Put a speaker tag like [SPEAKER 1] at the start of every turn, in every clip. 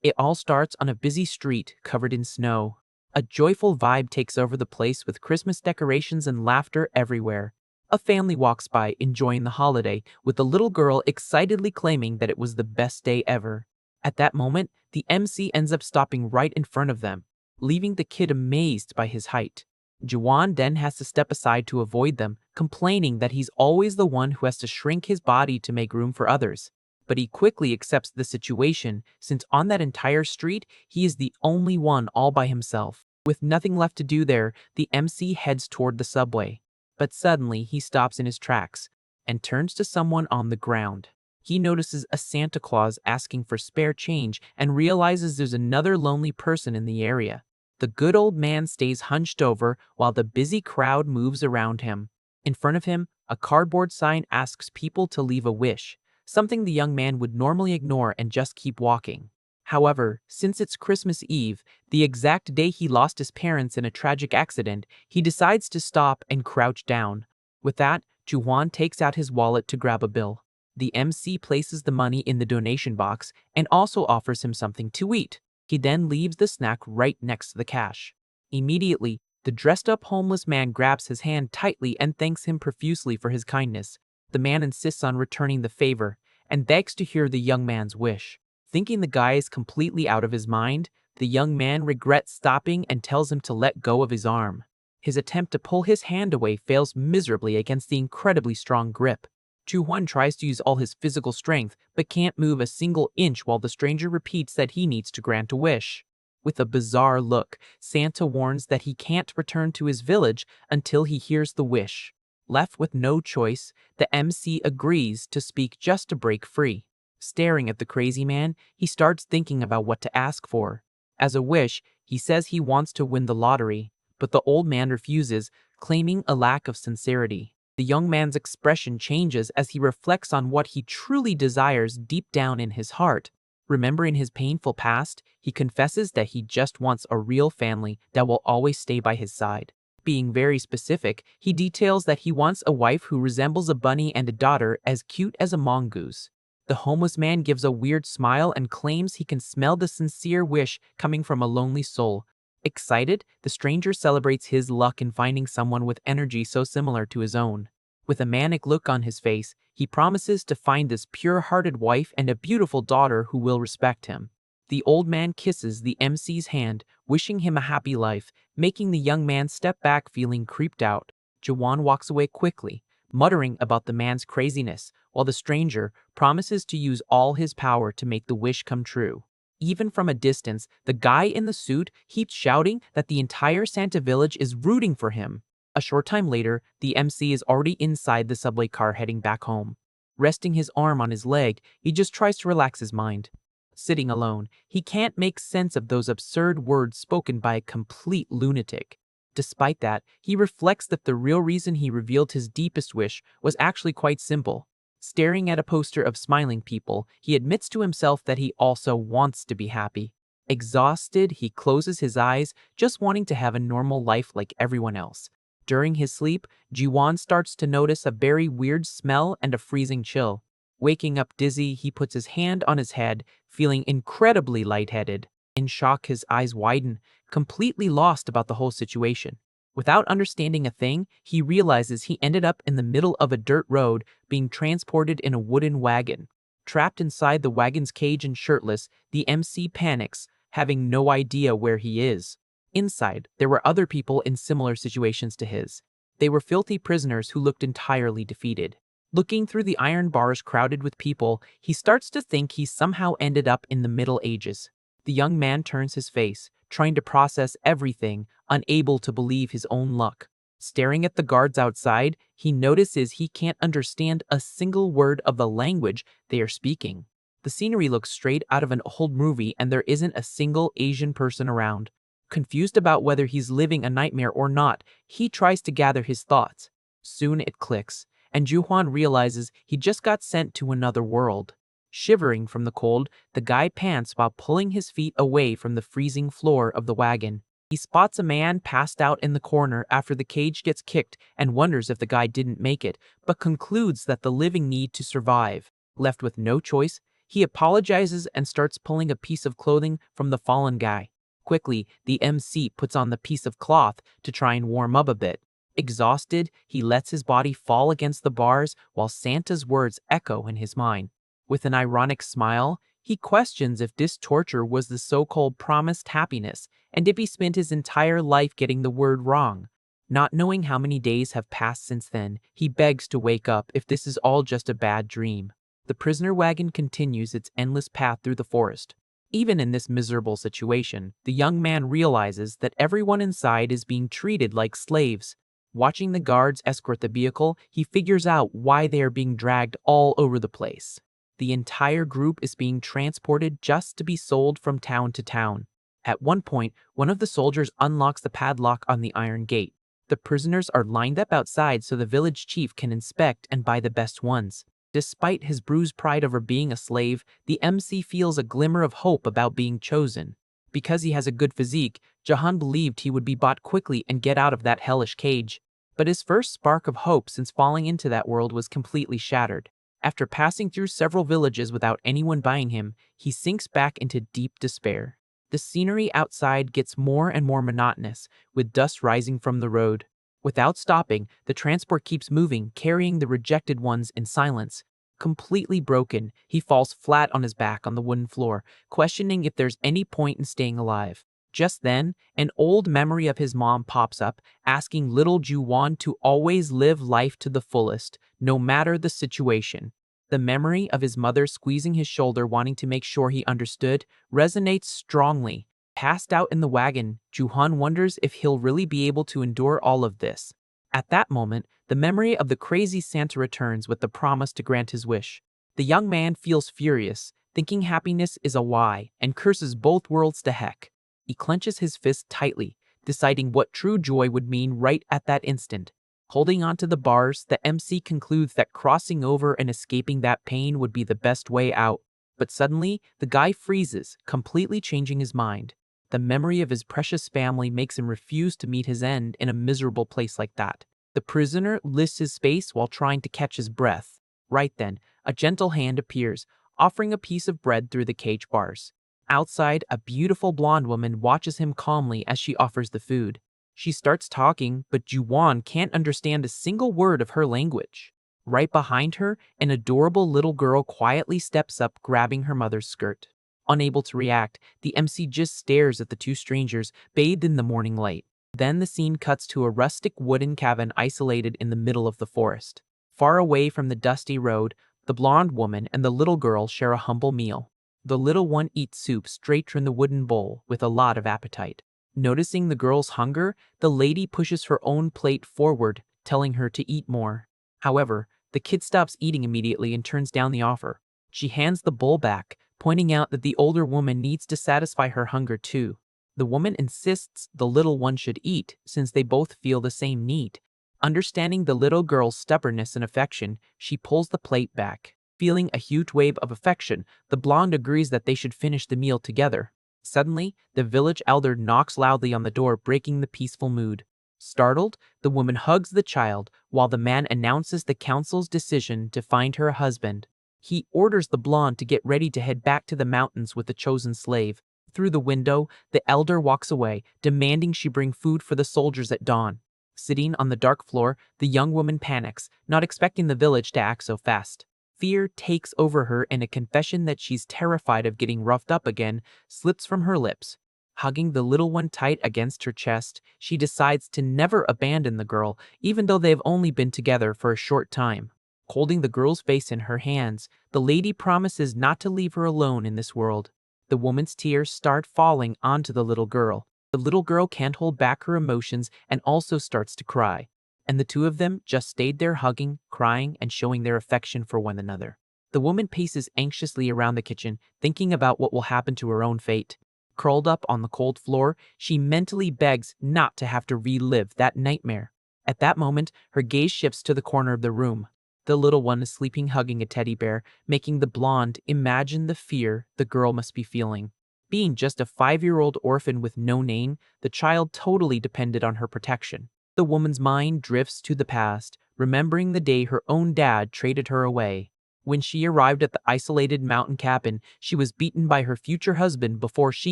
[SPEAKER 1] It all starts on a busy street covered in snow. A joyful vibe takes over the place with Christmas decorations and laughter everywhere. A family walks by enjoying the holiday, with the little girl excitedly claiming that it was the best day ever. At that moment, the MC ends up stopping right in front of them, leaving the kid amazed by his height. Juwan then has to step aside to avoid them, complaining that he's always the one who has to shrink his body to make room for others. But he quickly accepts the situation, since on that entire street, he is the only one all by himself. With nothing left to do there, the MC heads toward the subway. But suddenly, he stops in his tracks and turns to someone on the ground. He notices a Santa Claus asking for spare change and realizes there's another lonely person in the area. The good old man stays hunched over while the busy crowd moves around him. In front of him, a cardboard sign asks people to leave a wish, something the young man would normally ignore and just keep walking. However, since it's Christmas Eve, the exact day he lost his parents in a tragic accident, he decides to stop and crouch down. With that, Juwan takes out his wallet to grab a bill. The MC places the money in the donation box and also offers him something to eat. He then leaves the snack right next to the cash. Immediately, the dressed-up homeless man grabs his hand tightly and thanks him profusely for his kindness. The man insists on returning the favor and begs to hear the young man's wish. Thinking the guy is completely out of his mind, the young man regrets stopping and tells him to let go of his arm. His attempt to pull his hand away fails miserably against the incredibly strong grip. Juwan tries to use all his physical strength, but can't move a single inch while the stranger repeats that he needs to grant a wish. With a bizarre look, Santa warns that he can't return to his village until he hears the wish. Left with no choice, the MC agrees to speak just to break free. Staring at the crazy man, he starts thinking about what to ask for. As a wish, he says he wants to win the lottery, but the old man refuses, claiming a lack of sincerity. The young man's expression changes as he reflects on what he truly desires deep down in his heart. Remembering his painful past, he confesses that he just wants a real family that will always stay by his side. Being very specific, he details that he wants a wife who resembles a bunny and a daughter as cute as a mongoose. The homeless man gives a weird smile and claims he can smell the sincere wish coming from a lonely soul. Excited, the stranger celebrates his luck in finding someone with energy so similar to his own. With a manic look on his face, he promises to find this pure-hearted wife and a beautiful daughter who will respect him. The old man kisses the MC's hand, wishing him a happy life, making the young man step back feeling creeped out. Juwan walks away quickly, muttering about the man's craziness, while the stranger promises to use all his power to make the wish come true. Even from a distance, the guy in the suit keeps shouting that the entire Santa village is rooting for him. A short time later, the MC is already inside the subway car heading back home. Resting his arm on his leg, he just tries to relax his mind. Sitting alone, he can't make sense of those absurd words spoken by a complete lunatic. Despite that, he reflects that the real reason he revealed his deepest wish was actually quite simple. Staring at a poster of smiling people, he admits to himself that he also wants to be happy. Exhausted, he closes his eyes, just wanting to have a normal life like everyone else. During his sleep, Jiwon starts to notice a very weird smell and a freezing chill. Waking up dizzy, he puts his hand on his head, feeling incredibly lightheaded. In shock, his eyes widen, completely lost about the whole situation. Without understanding a thing, he realizes he ended up in the middle of a dirt road, being transported in a wooden wagon. Trapped inside the wagon's cage and shirtless, the MC panics, having no idea where he is. Inside, there were other people in similar situations to his. They were filthy prisoners who looked entirely defeated. Looking through the iron bars crowded with people, he starts to think he somehow ended up in the Middle Ages. The young man turns his face, trying to process everything, unable to believe his own luck. Staring at the guards outside, he notices he can't understand a single word of the language they are speaking. The scenery looks straight out of an old movie and there isn't a single Asian person around. Confused about whether he's living a nightmare or not, he tries to gather his thoughts. Soon it clicks, and Juhwan realizes he just got sent to another world. Shivering from the cold, the guy pants while pulling his feet away from the freezing floor of the wagon. He spots a man passed out in the corner after the cage gets kicked and wonders if the guy didn't make it, but concludes that the living need to survive. Left with no choice, He apologizes and starts pulling a piece of clothing from the fallen guy. Quickly, the MC puts on the piece of cloth to try and warm up a bit. Exhausted, he lets his body fall against the bars while Santa's words echo in his mind. With an ironic smile, he questions if this torture was the so-called promised happiness and if he spent his entire life getting the word wrong. Not knowing how many days have passed since then, he begs to wake up if this is all just a bad dream. The prisoner wagon continues its endless path through the forest. Even in this miserable situation, the young man realizes that everyone inside is being treated like slaves. Watching the guards escort the vehicle, he figures out why they are being dragged all over the place. The entire group is being transported just to be sold from town to town. At one point, one of the soldiers unlocks the padlock on the iron gate. The prisoners are lined up outside so the village chief can inspect and buy the best ones. Despite his bruised pride over being a slave, the MC feels a glimmer of hope about being chosen. Because he has a good physique, Jahan believed he would be bought quickly and get out of that hellish cage. But his first spark of hope since falling into that world was completely shattered. After passing through several villages without anyone buying him, he sinks back into deep despair. The scenery outside gets more and more monotonous, with dust rising from the road. Without stopping, the transport keeps moving, carrying the rejected ones in silence. Completely broken, he falls flat on his back on the wooden floor, questioning if there's any point in staying alive. Just then, an old memory of his mom pops up, asking little Juwon to always live life to the fullest, no matter the situation. The memory of his mother squeezing his shoulder wanting to make sure he understood resonates strongly. Passed out in the wagon, Juhan wonders if he'll really be able to endure all of this. At that moment, the memory of the crazy Santa returns with the promise to grant his wish. The young man feels furious, thinking happiness is a lie, and curses both worlds to heck. He clenches his fist tightly, deciding what true joy would mean right at that instant. Holding onto the bars, the MC concludes that crossing over and escaping that pain would be the best way out. But suddenly, the guy freezes, completely changing his mind. The memory of his precious family makes him refuse to meet his end in a miserable place like that. The prisoner lifts his face while trying to catch his breath. Right then, a gentle hand appears, offering a piece of bread through the cage bars. Outside, a beautiful blonde woman watches him calmly as she offers the food. She starts talking, but Juwon can't understand a single word of her language. Right behind her, an adorable little girl quietly steps up, grabbing her mother's skirt. Unable to react, the MC just stares at the two strangers, bathed in the morning light. Then the scene cuts to a rustic wooden cabin isolated in the middle of the forest. Far away from the dusty road, the blonde woman and the little girl share a humble meal. The little one eats soup straight from the wooden bowl with a lot of appetite. Noticing the girl's hunger, the lady pushes her own plate forward, telling her to eat more. However, the kid stops eating immediately and turns down the offer. She hands the bowl back, pointing out that the older woman needs to satisfy her hunger too. The woman insists the little one should eat since they both feel the same need. Understanding the little girl's stubbornness and affection, she pulls the plate back. Feeling a huge wave of affection, the blonde agrees that they should finish the meal together. Suddenly, the village elder knocks loudly on the door, breaking the peaceful mood. Startled, the woman hugs the child, while the man announces the council's decision to find her a husband. He orders the blonde to get ready to head back to the mountains with the chosen slave. Through the window, the elder walks away, demanding she bring food for the soldiers at dawn. Sitting on the dark floor, the young woman panics, not expecting the village to act so fast. Fear takes over her, and a confession that she's terrified of getting roughed up again slips from her lips. Hugging the little one tight against her chest, she decides to never abandon the girl, even though they've only been together for a short time. Holding the girl's face in her hands, the lady promises not to leave her alone in this world. The woman's tears start falling onto the little girl. The little girl can't hold back her emotions and also starts to cry. And the two of them just stayed there hugging, crying, and showing their affection for one another. The woman paces anxiously around the kitchen, thinking about what will happen to her own fate. Curled up on the cold floor, she mentally begs not to have to relive that nightmare. At that moment, her gaze shifts to the corner of the room. The little one is sleeping hugging a teddy bear, making the blonde imagine the fear the girl must be feeling. Being just a 5-year-old orphan with no name, the child totally depended on her protection. The woman's mind drifts to the past, remembering the day her own dad traded her away. When she arrived at the isolated mountain cabin, she was beaten by her future husband before she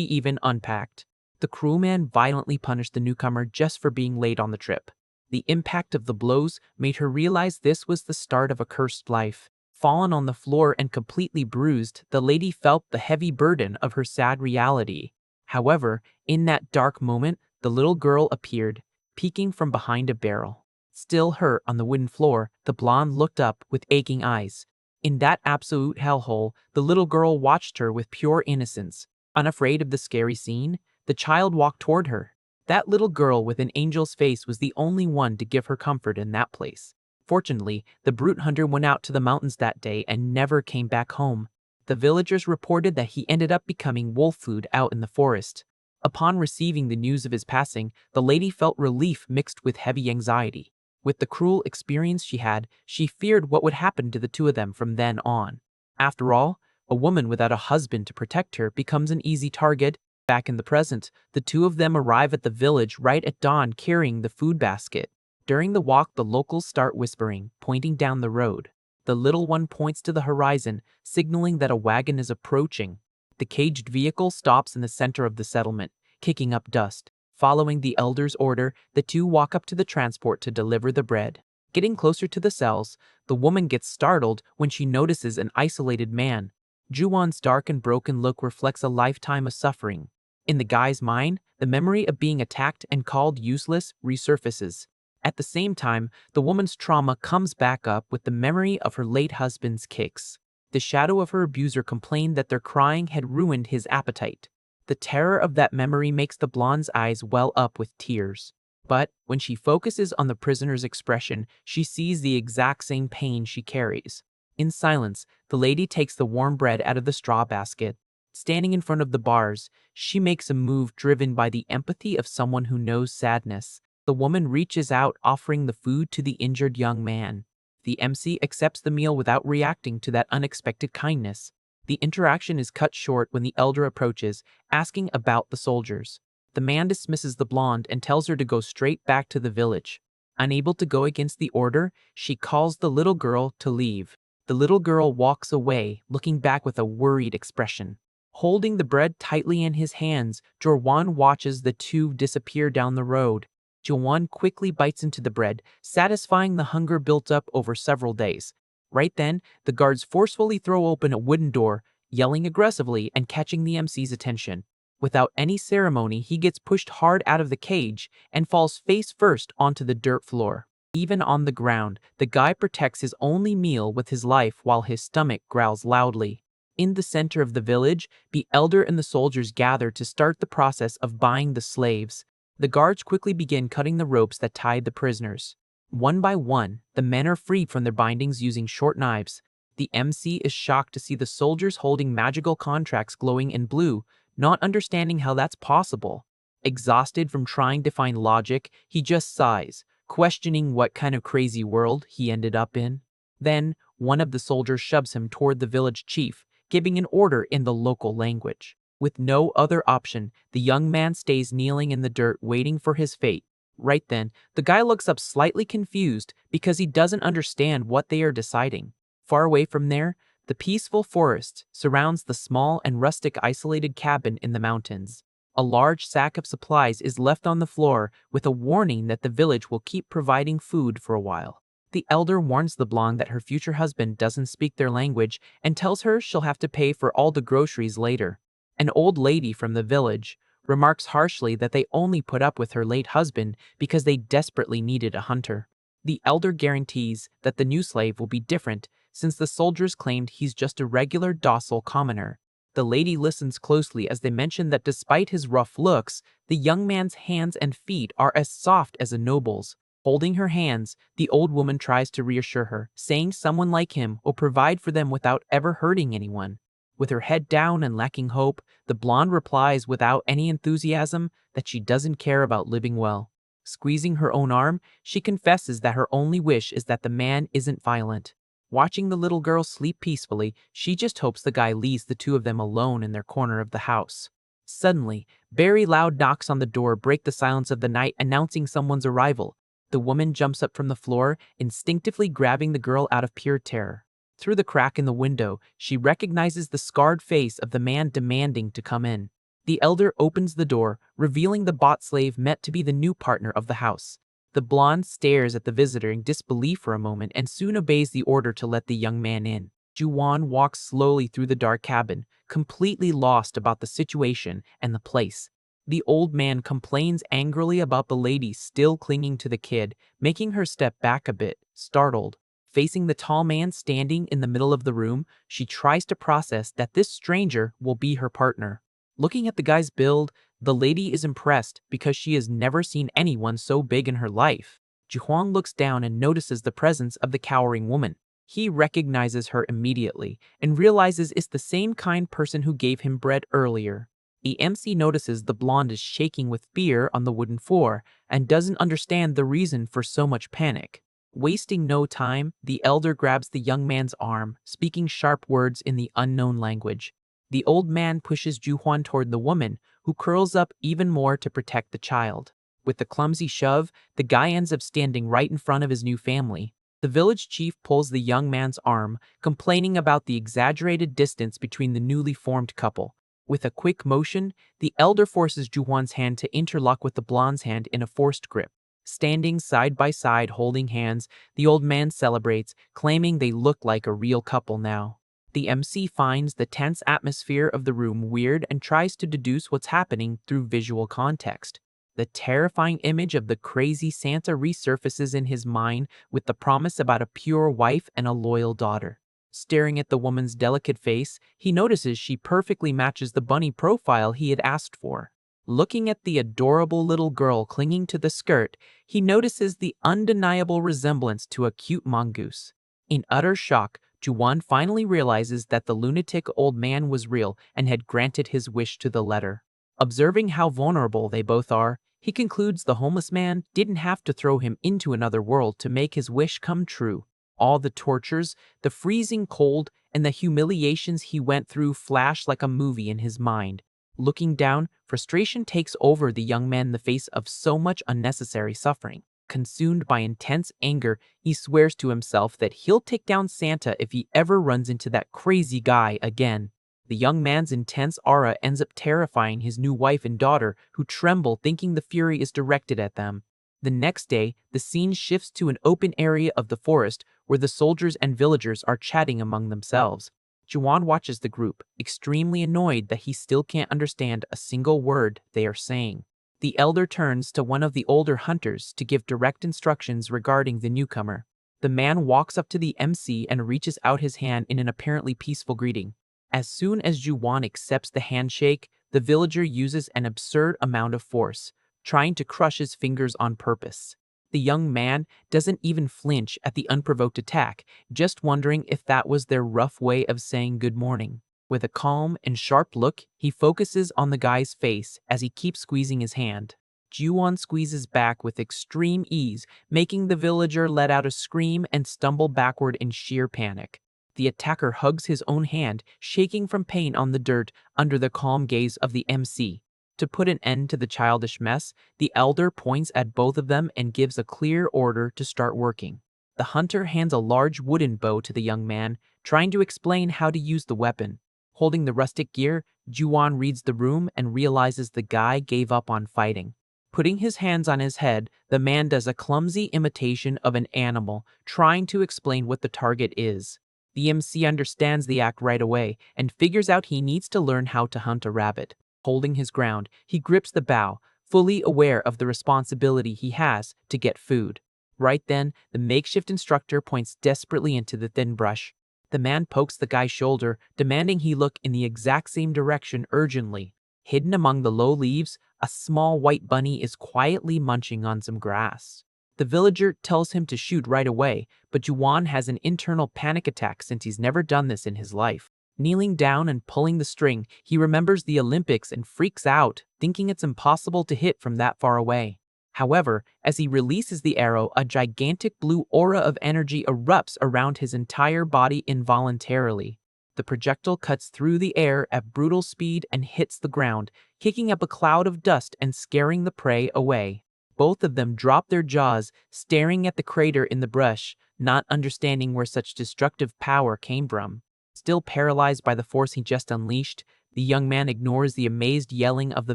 [SPEAKER 1] even unpacked. The cruel man violently punished the newcomer just for being late on the trip. The impact of the blows made her realize this was the start of a cursed life. Fallen on the floor and completely bruised, the lady felt the heavy burden of her sad reality. However, in that dark moment, the little girl appeared, peeking from behind a barrel. Still hurt on the wooden floor, the blonde looked up with aching eyes. In that absolute hellhole, the little girl watched her with pure innocence. Unafraid of the scary scene, the child walked toward her. That little girl with an angel's face was the only one to give her comfort in that place. Fortunately, the brute hunter went out to the mountains that day and never came back home. The villagers reported that he ended up becoming wolf food out in the forest. Upon receiving the news of his passing, the lady felt relief mixed with heavy anxiety. With the cruel experience she had, she feared what would happen to the two of them from then on. After all, a woman without a husband to protect her becomes an easy target. Back in the present, the two of them arrive at the village right at dawn carrying the food basket. During the walk, the locals start whispering, pointing down the road. The little one points to the horizon, signaling that a wagon is approaching. The caged vehicle stops in the center of the settlement, kicking up dust. Following the elder's order, the two walk up to the transport to deliver the bread. Getting closer to the cells, the woman gets startled when she notices an isolated man. Juwon's dark and broken look reflects a lifetime of suffering. In the guy's mind, the memory of being attacked and called useless resurfaces. At the same time, the woman's trauma comes back up with the memory of her late husband's kicks. The shadow of her abuser complained that their crying had ruined his appetite. The terror of that memory makes the blonde's eyes well up with tears. But when she focuses on the prisoner's expression, she sees the exact same pain she carries. In silence, the lady takes the warm bread out of the straw basket. Standing in front of the bars, she makes a move driven by the empathy of someone who knows sadness. The woman reaches out, offering the food to the injured young man. The MC accepts the meal without reacting to that unexpected kindness. The interaction is cut short when the elder approaches, asking about the soldiers. The man dismisses the blonde and tells her to go straight back to the village. Unable to go against the order, she calls the little girl to leave. The little girl walks away, looking back with a worried expression. Holding the bread tightly in his hands, Jorwan watches the two disappear down the road. Jorwan quickly bites into the bread, satisfying the hunger built up over several days. Right then, the guards forcefully throw open a wooden door, yelling aggressively and catching the MC's attention. Without any ceremony, he gets pushed hard out of the cage and falls face first onto the dirt floor. Even on the ground, the guy protects his only meal with his life while his stomach growls loudly. In the center of the village, the elder and the soldiers gather to start the process of buying the slaves. The guards quickly begin cutting the ropes that tied the prisoners. One by one, the men are freed from their bindings using short knives. The MC is shocked to see the soldiers holding magical contracts glowing in blue, not understanding how that's possible. Exhausted from trying to find logic, he just sighs, questioning what kind of crazy world he ended up in. Then, one of the soldiers shoves him toward the village chief, giving an order in the local language. With no other option, the young man stays kneeling in the dirt waiting for his fate. Right then, the guy looks up slightly confused because he doesn't understand what they are deciding. Far away from there, the peaceful forest surrounds the small and rustic isolated cabin in the mountains. A large sack of supplies is left on the floor with a warning that the village will keep providing food for a while. The elder warns the blonde that her future husband doesn't speak their language and tells her she'll have to pay for all the groceries later. An old lady from the village remarks harshly that they only put up with her late husband because they desperately needed a hunter. The elder guarantees that the new slave will be different since the soldiers claimed he's just a regular docile commoner. The lady listens closely as they mention that despite his rough looks, the young man's hands and feet are as soft as a noble's. Holding her hands, the old woman tries to reassure her, saying someone like him will provide for them without ever hurting anyone. With her head down and lacking hope, the blonde replies without any enthusiasm that she doesn't care about living well. Squeezing her own arm, she confesses that her only wish is that the man isn't violent. Watching the little girl sleep peacefully, she just hopes the guy leaves the two of them alone in their corner of the house. Suddenly, very loud knocks on the door break the silence of the night, announcing someone's arrival. The woman jumps up from the floor, instinctively grabbing the girl out of pure terror. Through the crack in the window, she recognizes the scarred face of the man demanding to come in. The elder opens the door, revealing the bot slave meant to be the new partner of the house. The blonde stares at the visitor in disbelief for a moment and soon obeys the order to let the young man in. Juwon walks slowly through the dark cabin, completely lost about the situation and the place. The old man complains angrily about the lady still clinging to the kid, making her step back a bit, startled. Facing the tall man standing in the middle of the room, she tries to process that this stranger will be her partner. Looking at the guy's build, the lady is impressed because she has never seen anyone so big in her life. Juhuang looks down and notices the presence of the cowering woman. He recognizes her immediately and realizes it's the same kind person who gave him bread earlier. The MC notices the blonde is shaking with fear on the wooden floor and doesn't understand the reason for so much panic. Wasting no time, the elder grabs the young man's arm, speaking sharp words in the unknown language. The old man pushes Juhuan toward the woman, who curls up even more to protect the child. With the clumsy shove, the guy ends up standing right in front of his new family. The village chief pulls the young man's arm, complaining about the exaggerated distance between the newly formed couple. With a quick motion, the elder forces Juhuan's hand to interlock with the blonde's hand in a forced grip. Standing side by side holding hands, the old man celebrates, claiming they look like a real couple now. The MC finds the tense atmosphere of the room weird and tries to deduce what's happening through visual context. The terrifying image of the crazy Santa resurfaces in his mind with the promise about a pure wife and a loyal daughter. Staring at the woman's delicate face, he notices she perfectly matches the bunny profile he had asked for. Looking at the adorable little girl clinging to the skirt, he notices the undeniable resemblance to a cute mongoose. In utter shock, Juwan finally realizes that the lunatic old man was real and had granted his wish to the letter. Observing how vulnerable they both are, he concludes the homeless man didn't have to throw him into another world to make his wish come true. All the tortures, the freezing cold, and the humiliations he went through flash like a movie in his mind. Looking down, frustration takes over the young man in the face of so much unnecessary suffering. Consumed by intense anger, he swears to himself that he'll take down Santa if he ever runs into that crazy guy again. The young man's intense aura ends up terrifying his new wife and daughter, who tremble thinking the fury is directed at them. The next day, the scene shifts to an open area of the forest where the soldiers and villagers are chatting among themselves. Juwan watches the group, extremely annoyed that he still can't understand a single word they are saying. The elder turns to one of the older hunters to give direct instructions regarding the newcomer. The man walks up to the MC and reaches out his hand in an apparently peaceful greeting. As soon as Juwan accepts the handshake, the villager uses an absurd amount of force, trying to crush his fingers on purpose. The young man doesn't even flinch at the unprovoked attack, just wondering if that was their rough way of saying good morning. With a calm and sharp look, he focuses on the guy's face as he keeps squeezing his hand. Juwon squeezes back with extreme ease, making the villager let out a scream and stumble backward in sheer panic. The attacker hugs his own hand, shaking from pain on the dirt under the calm gaze of the MC. To put an end to the childish mess, the elder points at both of them and gives a clear order to start working. The hunter hands a large wooden bow to the young man, trying to explain how to use the weapon. Holding the rustic gear, Juwan reads the room and realizes the guy gave up on fighting. Putting his hands on his head, the man does a clumsy imitation of an animal, trying to explain what the target is. The MC understands the act right away and figures out he needs to learn how to hunt a rabbit. Holding his ground, he grips the bow, fully aware of the responsibility he has to get food. Right then, the makeshift instructor points desperately into the thin brush. The man pokes the guy's shoulder, demanding he look in the exact same direction urgently. Hidden among the low leaves, a small white bunny is quietly munching on some grass. The villager tells him to shoot right away, but Juwan has an internal panic attack since he's never done this in his life. Kneeling down and pulling the string, he remembers the Olympics and freaks out, thinking it's impossible to hit from that far away. However, as he releases the arrow, a gigantic blue aura of energy erupts around his entire body involuntarily. The projectile cuts through the air at brutal speed and hits the ground, kicking up a cloud of dust and scaring the prey away. Both of them drop their jaws, staring at the crater in the brush. not understanding where such destructive power came from. Still paralyzed by the force he just unleashed, the young man ignores the amazed yelling of the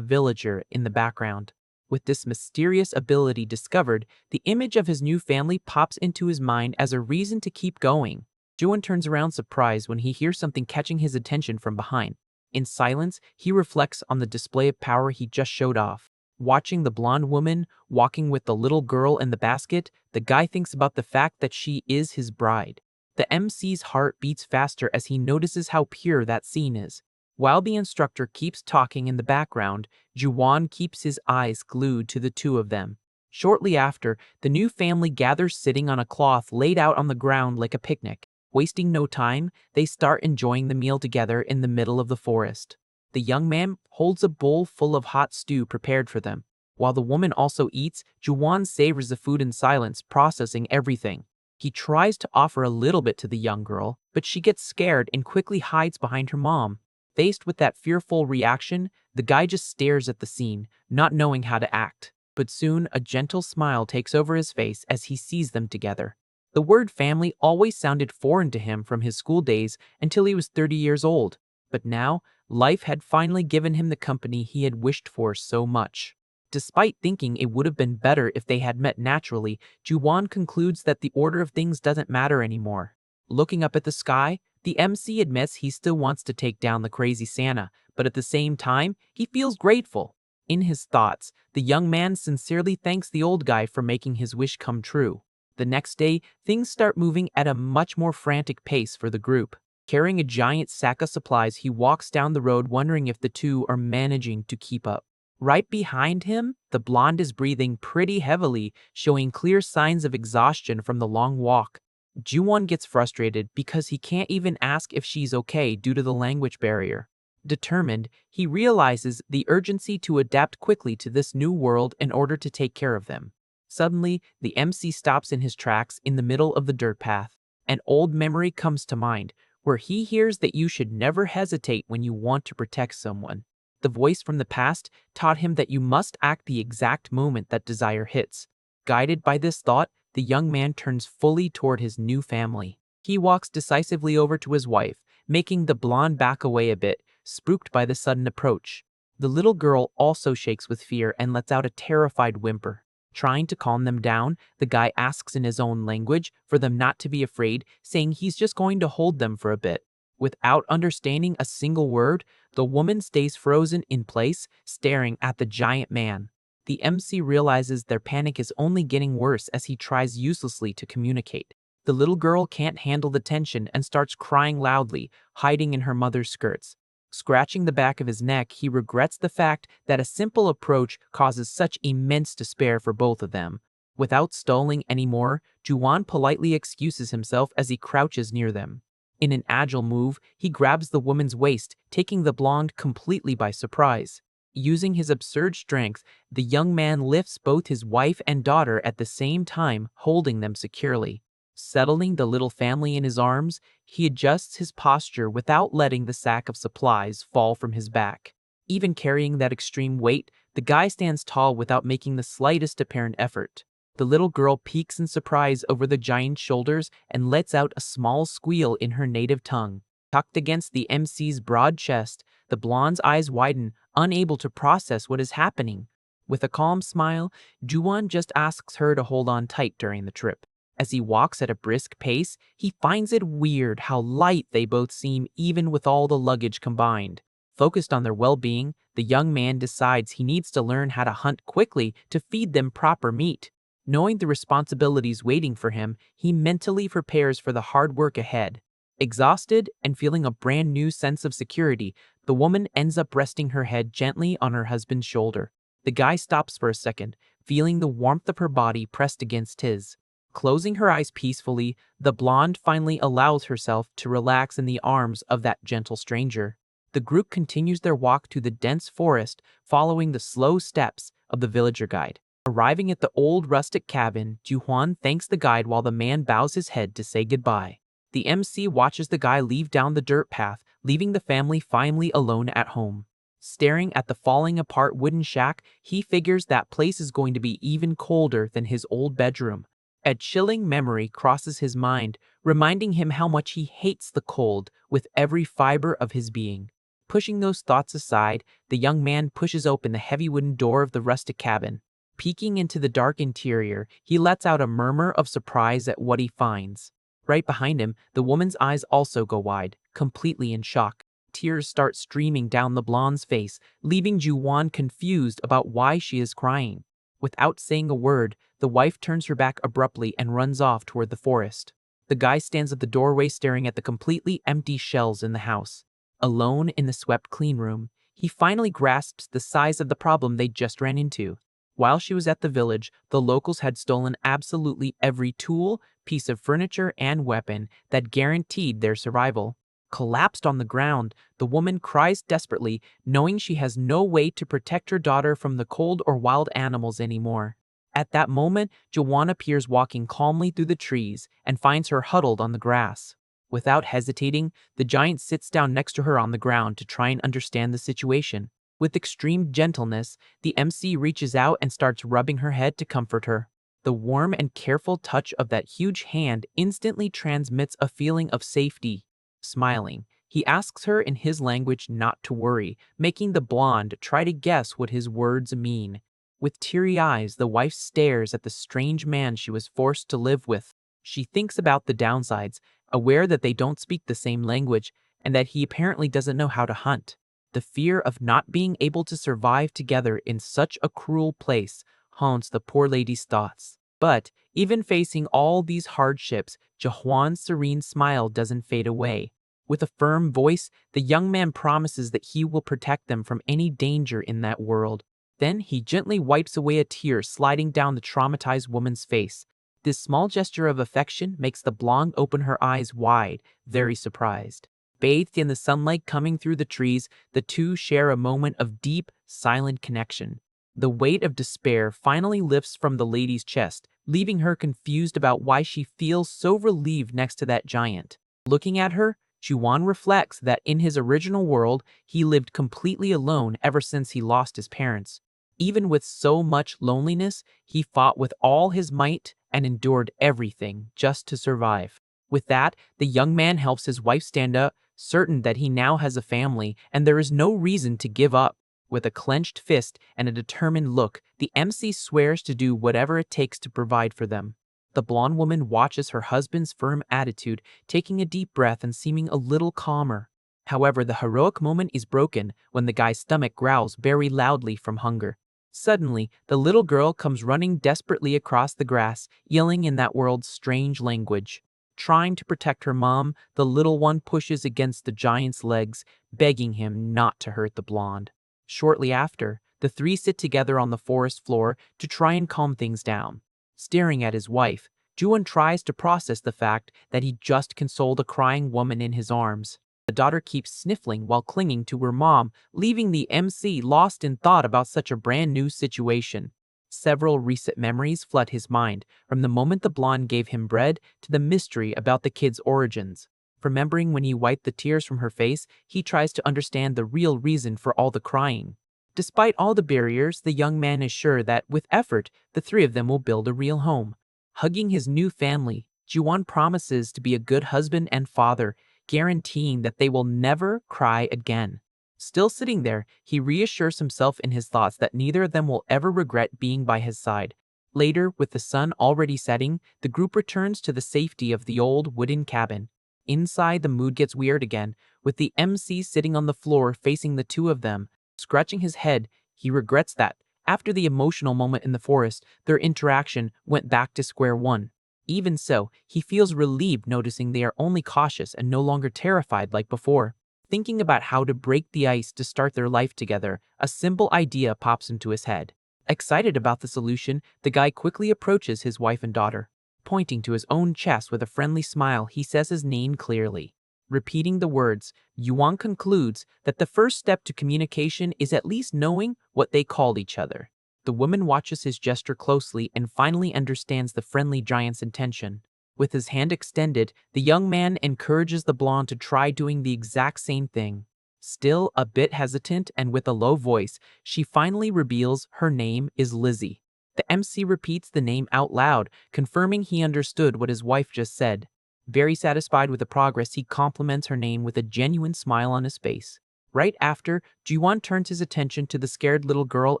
[SPEAKER 1] villager in the background. With this mysterious ability discovered, the image of his new family pops into his mind as a reason to keep going. Juan turns around surprised when he hears something catching his attention from behind. In silence, he reflects on the display of power he just showed off. Watching the blonde woman walking with the little girl in the basket, the guy thinks about the fact that she is his bride. The MC's heart beats faster as he notices how pure that scene is. While the instructor keeps talking in the background, Juwan keeps his eyes glued to the two of them. Shortly after, the new family gathers sitting on a cloth laid out on the ground like a picnic. Wasting no time, they start enjoying the meal together in the middle of the forest. The young man holds a bowl full of hot stew prepared for them. While the woman also eats, Juwan savors the food in silence, processing everything. He tries to offer a little bit to the young girl, but she gets scared and quickly hides behind her mom. Faced with that fearful reaction, the guy just stares at the scene, not knowing how to act. But soon, a gentle smile takes over his face as he sees them together. The word family always sounded foreign to him from his school days until he was 30 years old. But now, life had finally given him the company he had wished for so much. Despite thinking it would have been better if they had met naturally, Juwan concludes that the order of things doesn't matter anymore. Looking up at the sky, the MC admits he still wants to take down the crazy Santa, but at the same time, he feels grateful. In his thoughts, the young man sincerely thanks the old guy for making his wish come true. The next day, things start moving at a much more frantic pace for the group. Carrying a giant sack of supplies, he walks down the road wondering if the two are managing to keep up. Right behind him, the blonde is breathing pretty heavily, showing clear signs of exhaustion from the long walk. Juwon gets frustrated because he can't even ask if she's okay due to the language barrier. Determined, he realizes the urgency to adapt quickly to this new world in order to take care of them. Suddenly, the MC stops in his tracks in the middle of the dirt path. An old memory comes to mind, where he hears that you should never hesitate when you want to protect someone. The voice from the past taught him that you must act the exact moment that desire hits. Guided by this thought, the young man turns fully toward his new family. He walks decisively over to his wife, making the blonde back away a bit, spooked by the sudden approach. The little girl also shakes with fear and lets out a terrified whimper. Trying to calm them down, the guy asks in his own language for them not to be afraid, saying he's just going to hold them for a bit. Without understanding a single word, the woman stays frozen in place, staring at the giant man. The MC realizes their panic is only getting worse as he tries uselessly to communicate. The little girl can't handle the tension and starts crying loudly, hiding in her mother's skirts. Scratching the back of his neck, he regrets the fact that a simple approach causes such immense despair for both of them. Without stalling anymore, Juwan politely excuses himself as he crouches near them. In an agile move, he grabs the woman's waist, taking the blonde completely by surprise. Using his absurd strength, the young man lifts both his wife and daughter at the same time, holding them securely. Settling the little family in his arms, he adjusts his posture without letting the sack of supplies fall from his back. Even carrying that extreme weight, the guy stands tall without making the slightest apparent effort. The little girl peeks in surprise over the giant's shoulders and lets out a small squeal in her native tongue. Tucked against the MC's broad chest, the blonde's eyes widen, unable to process what is happening. With a calm smile, Juwan just asks her to hold on tight during the trip. As he walks at a brisk pace, he finds it weird how light they both seem even with all the luggage combined. Focused on their well-being, the young man decides he needs to learn how to hunt quickly to feed them proper meat. Knowing the responsibilities waiting for him, he mentally prepares for the hard work ahead. Exhausted and feeling a brand new sense of security, the woman ends up resting her head gently on her husband's shoulder. The guy stops for a second, feeling the warmth of her body pressed against his. Closing her eyes peacefully, the blonde finally allows herself to relax in the arms of that gentle stranger. The group continues their walk to the dense forest, following the slow steps of the villager guide. Arriving at the old rustic cabin, Juhuan thanks the guide while the man bows his head to say goodbye. The MC watches the guy leave down the dirt path, leaving the family finally alone at home. Staring at the falling apart wooden shack, he figures that place is going to be even colder than his old bedroom. A chilling memory crosses his mind, reminding him how much he hates the cold with every fiber of his being. Pushing those thoughts aside, the young man pushes open the heavy wooden door of the rustic cabin. Peeking into the dark interior, he lets out a murmur of surprise at what he finds. Right behind him, the woman's eyes also go wide, completely in shock. Tears start streaming down the blonde's face, leaving Juwon confused about why she is crying. Without saying a word, the wife turns her back abruptly and runs off toward the forest. The guy stands at the doorway staring at the completely empty shelves in the house. Alone in the swept clean room, he finally grasps the size of the problem they just ran into. While she was at the village, the locals had stolen absolutely every tool, piece of furniture, and weapon that guaranteed their survival. Collapsed on the ground, the woman cries desperately, knowing she has no way to protect her daughter from the cold or wild animals anymore. At that moment, Joanna appears walking calmly through the trees and finds her huddled on the grass. Without hesitating, the giant sits down next to her on the ground to try and understand the situation. With extreme gentleness, the MC reaches out and starts rubbing her head to comfort her. The warm and careful touch of that huge hand instantly transmits a feeling of safety. Smiling, he asks her in his language not to worry, making the blonde try to guess what his words mean. With teary eyes, the wife stares at the strange man she was forced to live with. She thinks about the downsides, aware that they don't speak the same language and that he apparently doesn't know how to hunt. The fear of not being able to survive together in such a cruel place haunts the poor lady's thoughts. But even facing all these hardships, Jahuan's serene smile doesn't fade away. With a firm voice, the young man promises that he will protect them from any danger in that world. Then he gently wipes away a tear sliding down the traumatized woman's face. This small gesture of affection makes the blonde open her eyes wide, very surprised. Bathed in the sunlight coming through the trees, the two share a moment of deep, silent connection. The weight of despair finally lifts from the lady's chest, leaving her confused about why she feels so relieved next to that giant. Looking at her, Juwon reflects that in his original world, he lived completely alone ever since he lost his parents. Even with so much loneliness, he fought with all his might and endured everything just to survive. With that, the young man helps his wife stand up, certain that he now has a family and there is no reason to give up. With a clenched fist and a determined look, the MC swears to do whatever it takes to provide for them. The blonde woman watches her husband's firm attitude, taking a deep breath and seeming a little calmer. However, the heroic moment is broken when the guy's stomach growls very loudly from hunger. Suddenly, the little girl comes running desperately across the grass, yelling in that world's strange language. Trying to protect her mom, the little one pushes against the giant's legs, begging him not to hurt the blonde. Shortly after, the three sit together on the forest floor to try and calm things down. Staring at his wife, Juwon tries to process the fact that he just consoled a crying woman in his arms. The daughter keeps sniffling while clinging to her mom, leaving the MC lost in thought about such a brand new situation. Several recent memories flood his mind, from the moment the blonde gave him bread to the mystery about the kid's origins. Remembering when he wiped the tears from her face, he tries to understand the real reason for all the crying. Despite all the barriers, the young man is sure that, with effort, the three of them will build a real home. Hugging his new family, Juwon promises to be a good husband and father, guaranteeing that they will never cry again. Still sitting there, he reassures himself in his thoughts that neither of them will ever regret being by his side. Later, with the sun already setting, the group returns to the safety of the old wooden cabin. Inside, the mood gets weird again, with the MC sitting on the floor facing the two of them. Scratching his head, he regrets that, after the emotional moment in the forest, their interaction went back to square one. Even so, he feels relieved noticing they are only cautious and no longer terrified like before. Thinking about how to break the ice to start their life together, a simple idea pops into his head. Excited about the solution, the guy quickly approaches his wife and daughter. Pointing to his own chest with a friendly smile, he says his name clearly. Repeating the words, Yuan concludes that the first step to communication is at least knowing what they called each other. The woman watches his gesture closely and finally understands the friendly giant's intention. With his hand extended, the young man encourages the blonde to try doing the exact same thing. Still a bit hesitant and with a low voice, she finally reveals her name is Lizzie. The MC repeats the name out loud, confirming he understood what his wife just said. Very satisfied with the progress, he compliments her name with a genuine smile on his face. Right after, Jiwon turns his attention to the scared little girl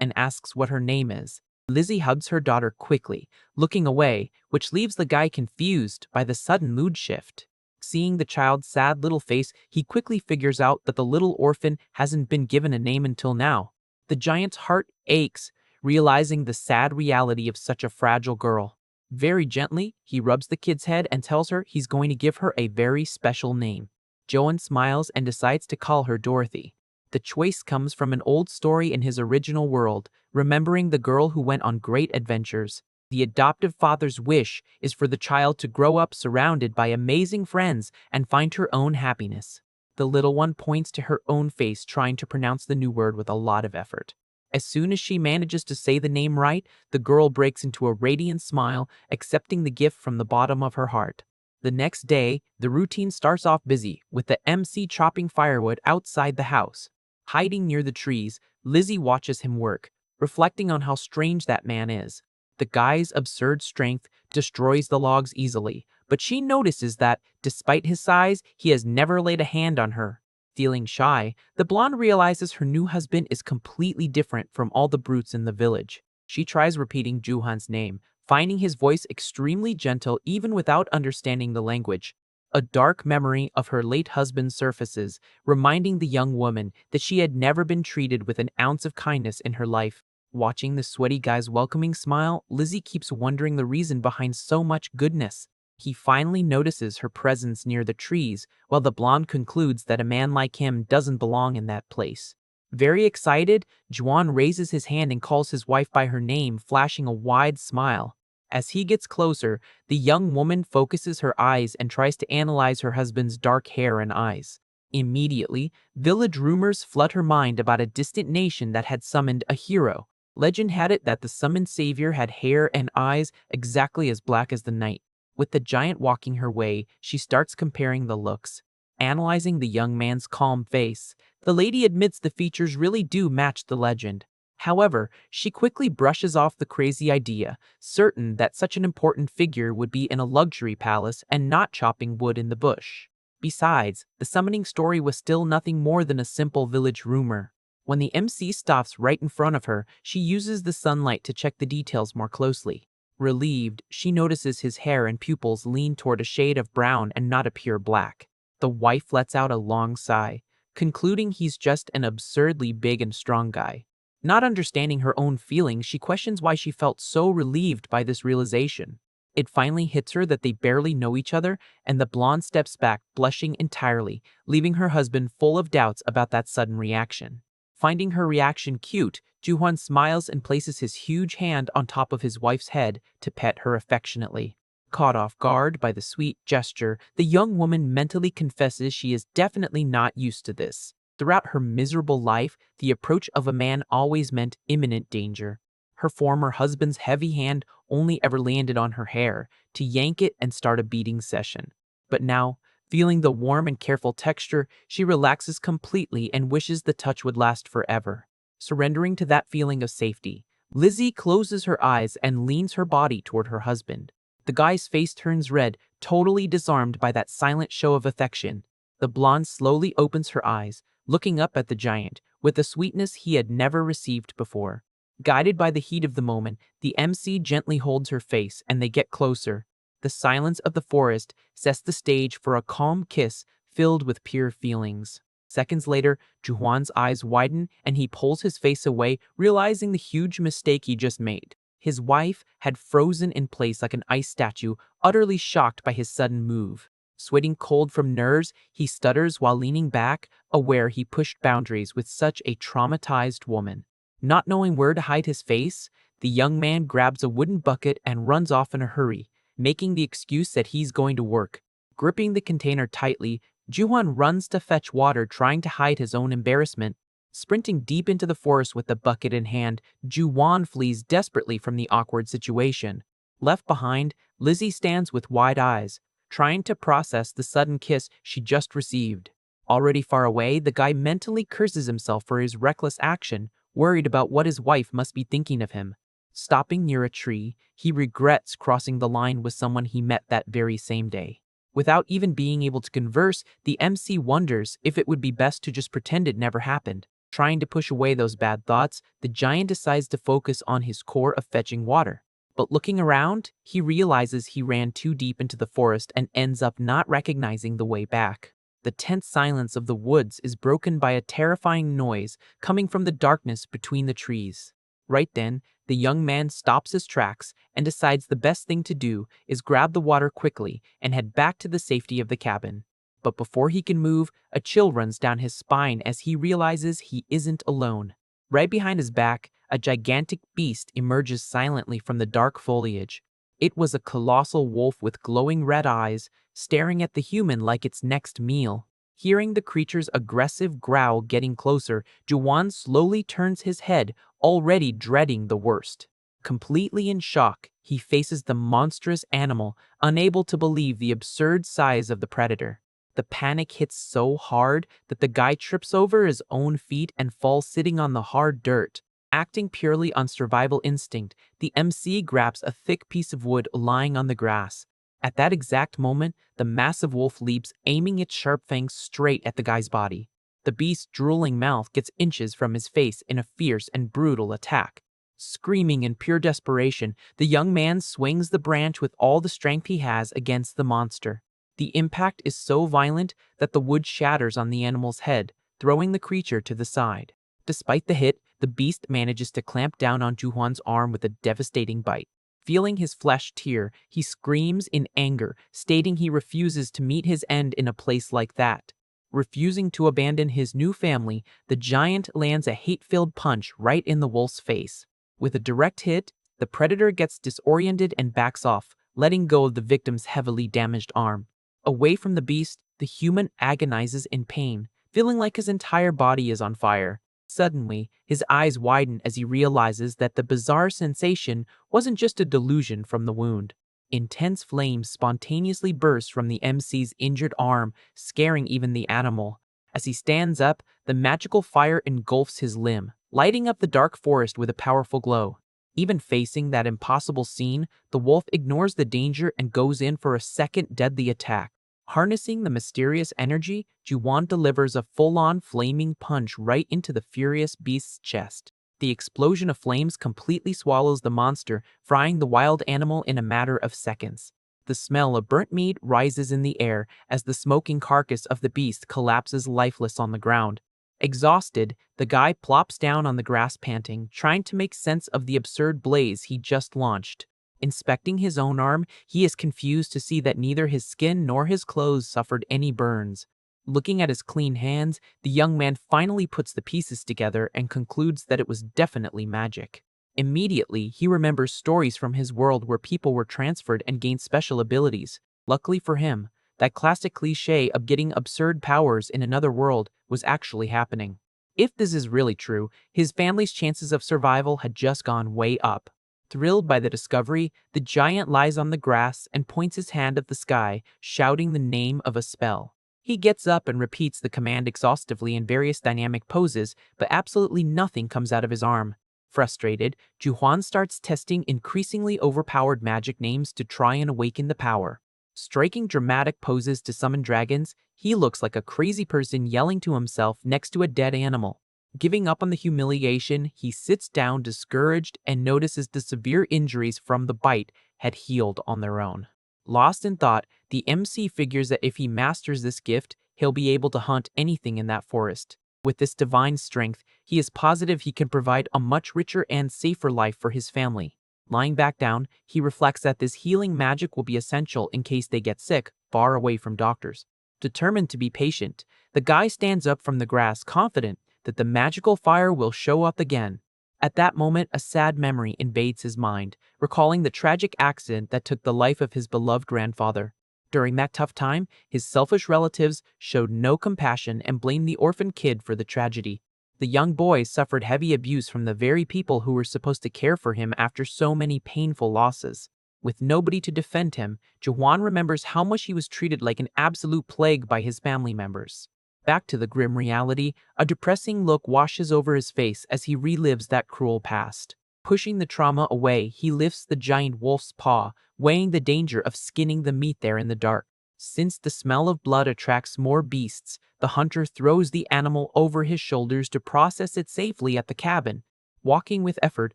[SPEAKER 1] and asks what her name is. Lizzie hugs her daughter quickly, looking away, which leaves the guy confused by the sudden mood shift. Seeing the child's sad little face, he quickly figures out that the little orphan hasn't been given a name until now. The giant's heart aches, realizing the sad reality of such a fragile girl. Very gently, he rubs the kid's head and tells her he's going to give her a very special name. Joan smiles and decides to call her Dorothy. The choice comes from an old story in his original world, remembering the girl who went on great adventures. The adoptive father's wish is for the child to grow up surrounded by amazing friends and find her own happiness. The little one points to her own face, trying to pronounce the new word with a lot of effort. As soon as she manages to say the name right, the girl breaks into a radiant smile, accepting the gift from the bottom of her heart. The next day, the routine starts off busy, with the MC chopping firewood outside the house. Hiding near the trees, Lizzie watches him work, reflecting on how strange that man is. The guy's absurd strength destroys the logs easily, but she notices that, despite his size, he has never laid a hand on her. Feeling shy, the blonde realizes her new husband is completely different from all the brutes in the village. She tries repeating Juhan's name, finding his voice extremely gentle even without understanding the language. A dark memory of her late husband surfaces, reminding the young woman that she had never been treated with an ounce of kindness in her life. Watching the sweaty guy's welcoming smile, Lizzie keeps wondering the reason behind so much goodness. He finally notices her presence near the trees, while the blonde concludes that a man like him doesn't belong in that place. Very excited, Juan raises his hand and calls his wife by her name, flashing a wide smile. As he gets closer, the young woman focuses her eyes and tries to analyze her husband's dark hair and eyes. Immediately, village rumors flood her mind about a distant nation that had summoned a hero. Legend had it that the summoned savior had hair and eyes exactly as black as the night. With the giant walking her way, she starts comparing the looks. Analyzing the young man's calm face, the lady admits the features really do match the legend. However, she quickly brushes off the crazy idea, certain that such an important figure would be in a luxury palace and not chopping wood in the bush. Besides, the summoning story was still nothing more than a simple village rumor. When the MC stops right in front of her, she uses the sunlight to check the details more closely. Relieved, she notices his hair and pupils lean toward a shade of brown and not a pure black. The wife lets out a long sigh, concluding he's just an absurdly big and strong guy. Not understanding her own feelings, she questions why she felt so relieved by this realization. It finally hits her that they barely know each other, and the blonde steps back, blushing entirely, leaving her husband full of doubts about that sudden reaction. Finding her reaction cute, Juhan smiles and places his huge hand on top of his wife's head to pet her affectionately. Caught off guard by the sweet gesture, the young woman mentally confesses she is definitely not used to this. Throughout her miserable life, the approach of a man always meant imminent danger. Her former husband's heavy hand only ever landed on her hair to yank it and start a beating session. But now, feeling the warm and careful texture, she relaxes completely and wishes the touch would last forever. Surrendering to that feeling of safety, Lizzie closes her eyes and leans her body toward her husband. The guy's face turns red, totally disarmed by that silent show of affection. The blonde slowly opens her eyes, looking up at the giant, with a sweetness he had never received before. Guided by the heat of the moment, the MC gently holds her face and they get closer. The silence of the forest sets the stage for a calm kiss filled with pure feelings. Seconds later, Juwan's eyes widen and he pulls his face away, realizing the huge mistake he just made. His wife had frozen in place like an ice statue, utterly shocked by his sudden move. Sweating cold from nerves, he stutters while leaning back, aware he pushed boundaries with such a traumatized woman. Not knowing where to hide his face, the young man grabs a wooden bucket and runs off in a hurry, making the excuse that he's going to work. Gripping the container tightly, Juhan runs to fetch water, trying to hide his own embarrassment. Sprinting deep into the forest with the bucket in hand, Juwan flees desperately from the awkward situation. Left behind, Lizzie stands with wide eyes, trying to process the sudden kiss she just received. Already far away, the guy mentally curses himself for his reckless action, worried about what his wife must be thinking of him. Stopping near a tree, he regrets crossing the line with someone he met that very same day. Without even being able to converse, the MC wonders if it would be best to just pretend it never happened. Trying to push away those bad thoughts, the giant decides to focus on his core of fetching water. But looking around, he realizes he ran too deep into the forest and ends up not recognizing the way back. The tense silence of the woods is broken by a terrifying noise coming from the darkness between the trees. Right then, the young man stops his tracks and decides the best thing to do is grab the water quickly and head back to the safety of the cabin. But before he can move, a chill runs down his spine as he realizes he isn't alone. Right behind his back, a gigantic beast emerges silently from the dark foliage. It was a colossal wolf with glowing red eyes, staring at the human like its next meal. Hearing the creature's aggressive growl getting closer, Juwan slowly turns his head, already dreading the worst. Completely in shock, he faces the monstrous animal, unable to believe the absurd size of the predator. The panic hits so hard that the guy trips over his own feet and falls sitting on the hard dirt. Acting purely on survival instinct, the MC grabs a thick piece of wood lying on the grass. At that exact moment, the massive wolf leaps, aiming its sharp fangs straight at the guy's body. The beast's drooling mouth gets inches from his face in a fierce and brutal attack. Screaming in pure desperation, the young man swings the branch with all the strength he has against the monster. The impact is so violent that the wood shatters on the animal's head, throwing the creature to the side. Despite the hit, the beast manages to clamp down on Juhuan's arm with a devastating bite. Feeling his flesh tear, he screams in anger, stating he refuses to meet his end in a place like that. Refusing to abandon his new family, the giant lands a hate-filled punch right in the wolf's face. With a direct hit, the predator gets disoriented and backs off, letting go of the victim's heavily damaged arm. Away from the beast, the human agonizes in pain, feeling like his entire body is on fire. Suddenly, his eyes widen as he realizes that the bizarre sensation wasn't just a delusion from the wound. Intense flames spontaneously burst from the MC's injured arm, scaring even the animal. As he stands up, the magical fire engulfs his limb, lighting up the dark forest with a powerful glow. Even facing that impossible scene, the wolf ignores the danger and goes in for a second deadly attack. Harnessing the mysterious energy, Juwan delivers a full-on flaming punch right into the furious beast's chest. The explosion of flames completely swallows the monster, frying the wild animal in a matter of seconds. The smell of burnt meat rises in the air as the smoking carcass of the beast collapses lifeless on the ground. Exhausted, the guy plops down on the grass panting, trying to make sense of the absurd blaze he just launched. Inspecting his own arm, he is confused to see that neither his skin nor his clothes suffered any burns. Looking at his clean hands, the young man finally puts the pieces together and concludes that it was definitely magic. Immediately, he remembers stories from his world where people were transferred and gained special abilities. Luckily for him, that classic cliché of getting absurd powers in another world was actually happening. If this is really true, his family's chances of survival had just gone way up. Thrilled by the discovery, the giant lies on the grass and points his hand at the sky, shouting the name of a spell. He gets up and repeats the command exhaustively in various dynamic poses, but absolutely nothing comes out of his arm. Frustrated, Juhuan starts testing increasingly overpowered magic names to try and awaken the power. Striking dramatic poses to summon dragons, he looks like a crazy person yelling to himself next to a dead animal. Giving up on the humiliation, he sits down discouraged and notices the severe injuries from the bite had healed on their own. Lost in thought, the MC figures that if he masters this gift, he'll be able to hunt anything in that forest. With this divine strength, he is positive he can provide a much richer and safer life for his family. Lying back down, he reflects that this healing magic will be essential in case they get sick, far away from doctors. Determined to be patient, the guy stands up from the grass, confident that the magical fire will show up again. At that moment, a sad memory invades his mind, recalling the tragic accident that took the life of his beloved grandfather. During that tough time, his selfish relatives showed no compassion and blamed the orphan kid for the tragedy. The young boy suffered heavy abuse from the very people who were supposed to care for him after so many painful losses. With nobody to defend him, Juhuan remembers how much he was treated like an absolute plague by his family members. Back to the grim reality, a depressing look washes over his face as he relives that cruel past. Pushing the trauma away, he lifts the giant wolf's paw, weighing the danger of skinning the meat there in the dark. Since the smell of blood attracts more beasts, the hunter throws the animal over his shoulders to process it safely at the cabin. Walking with effort,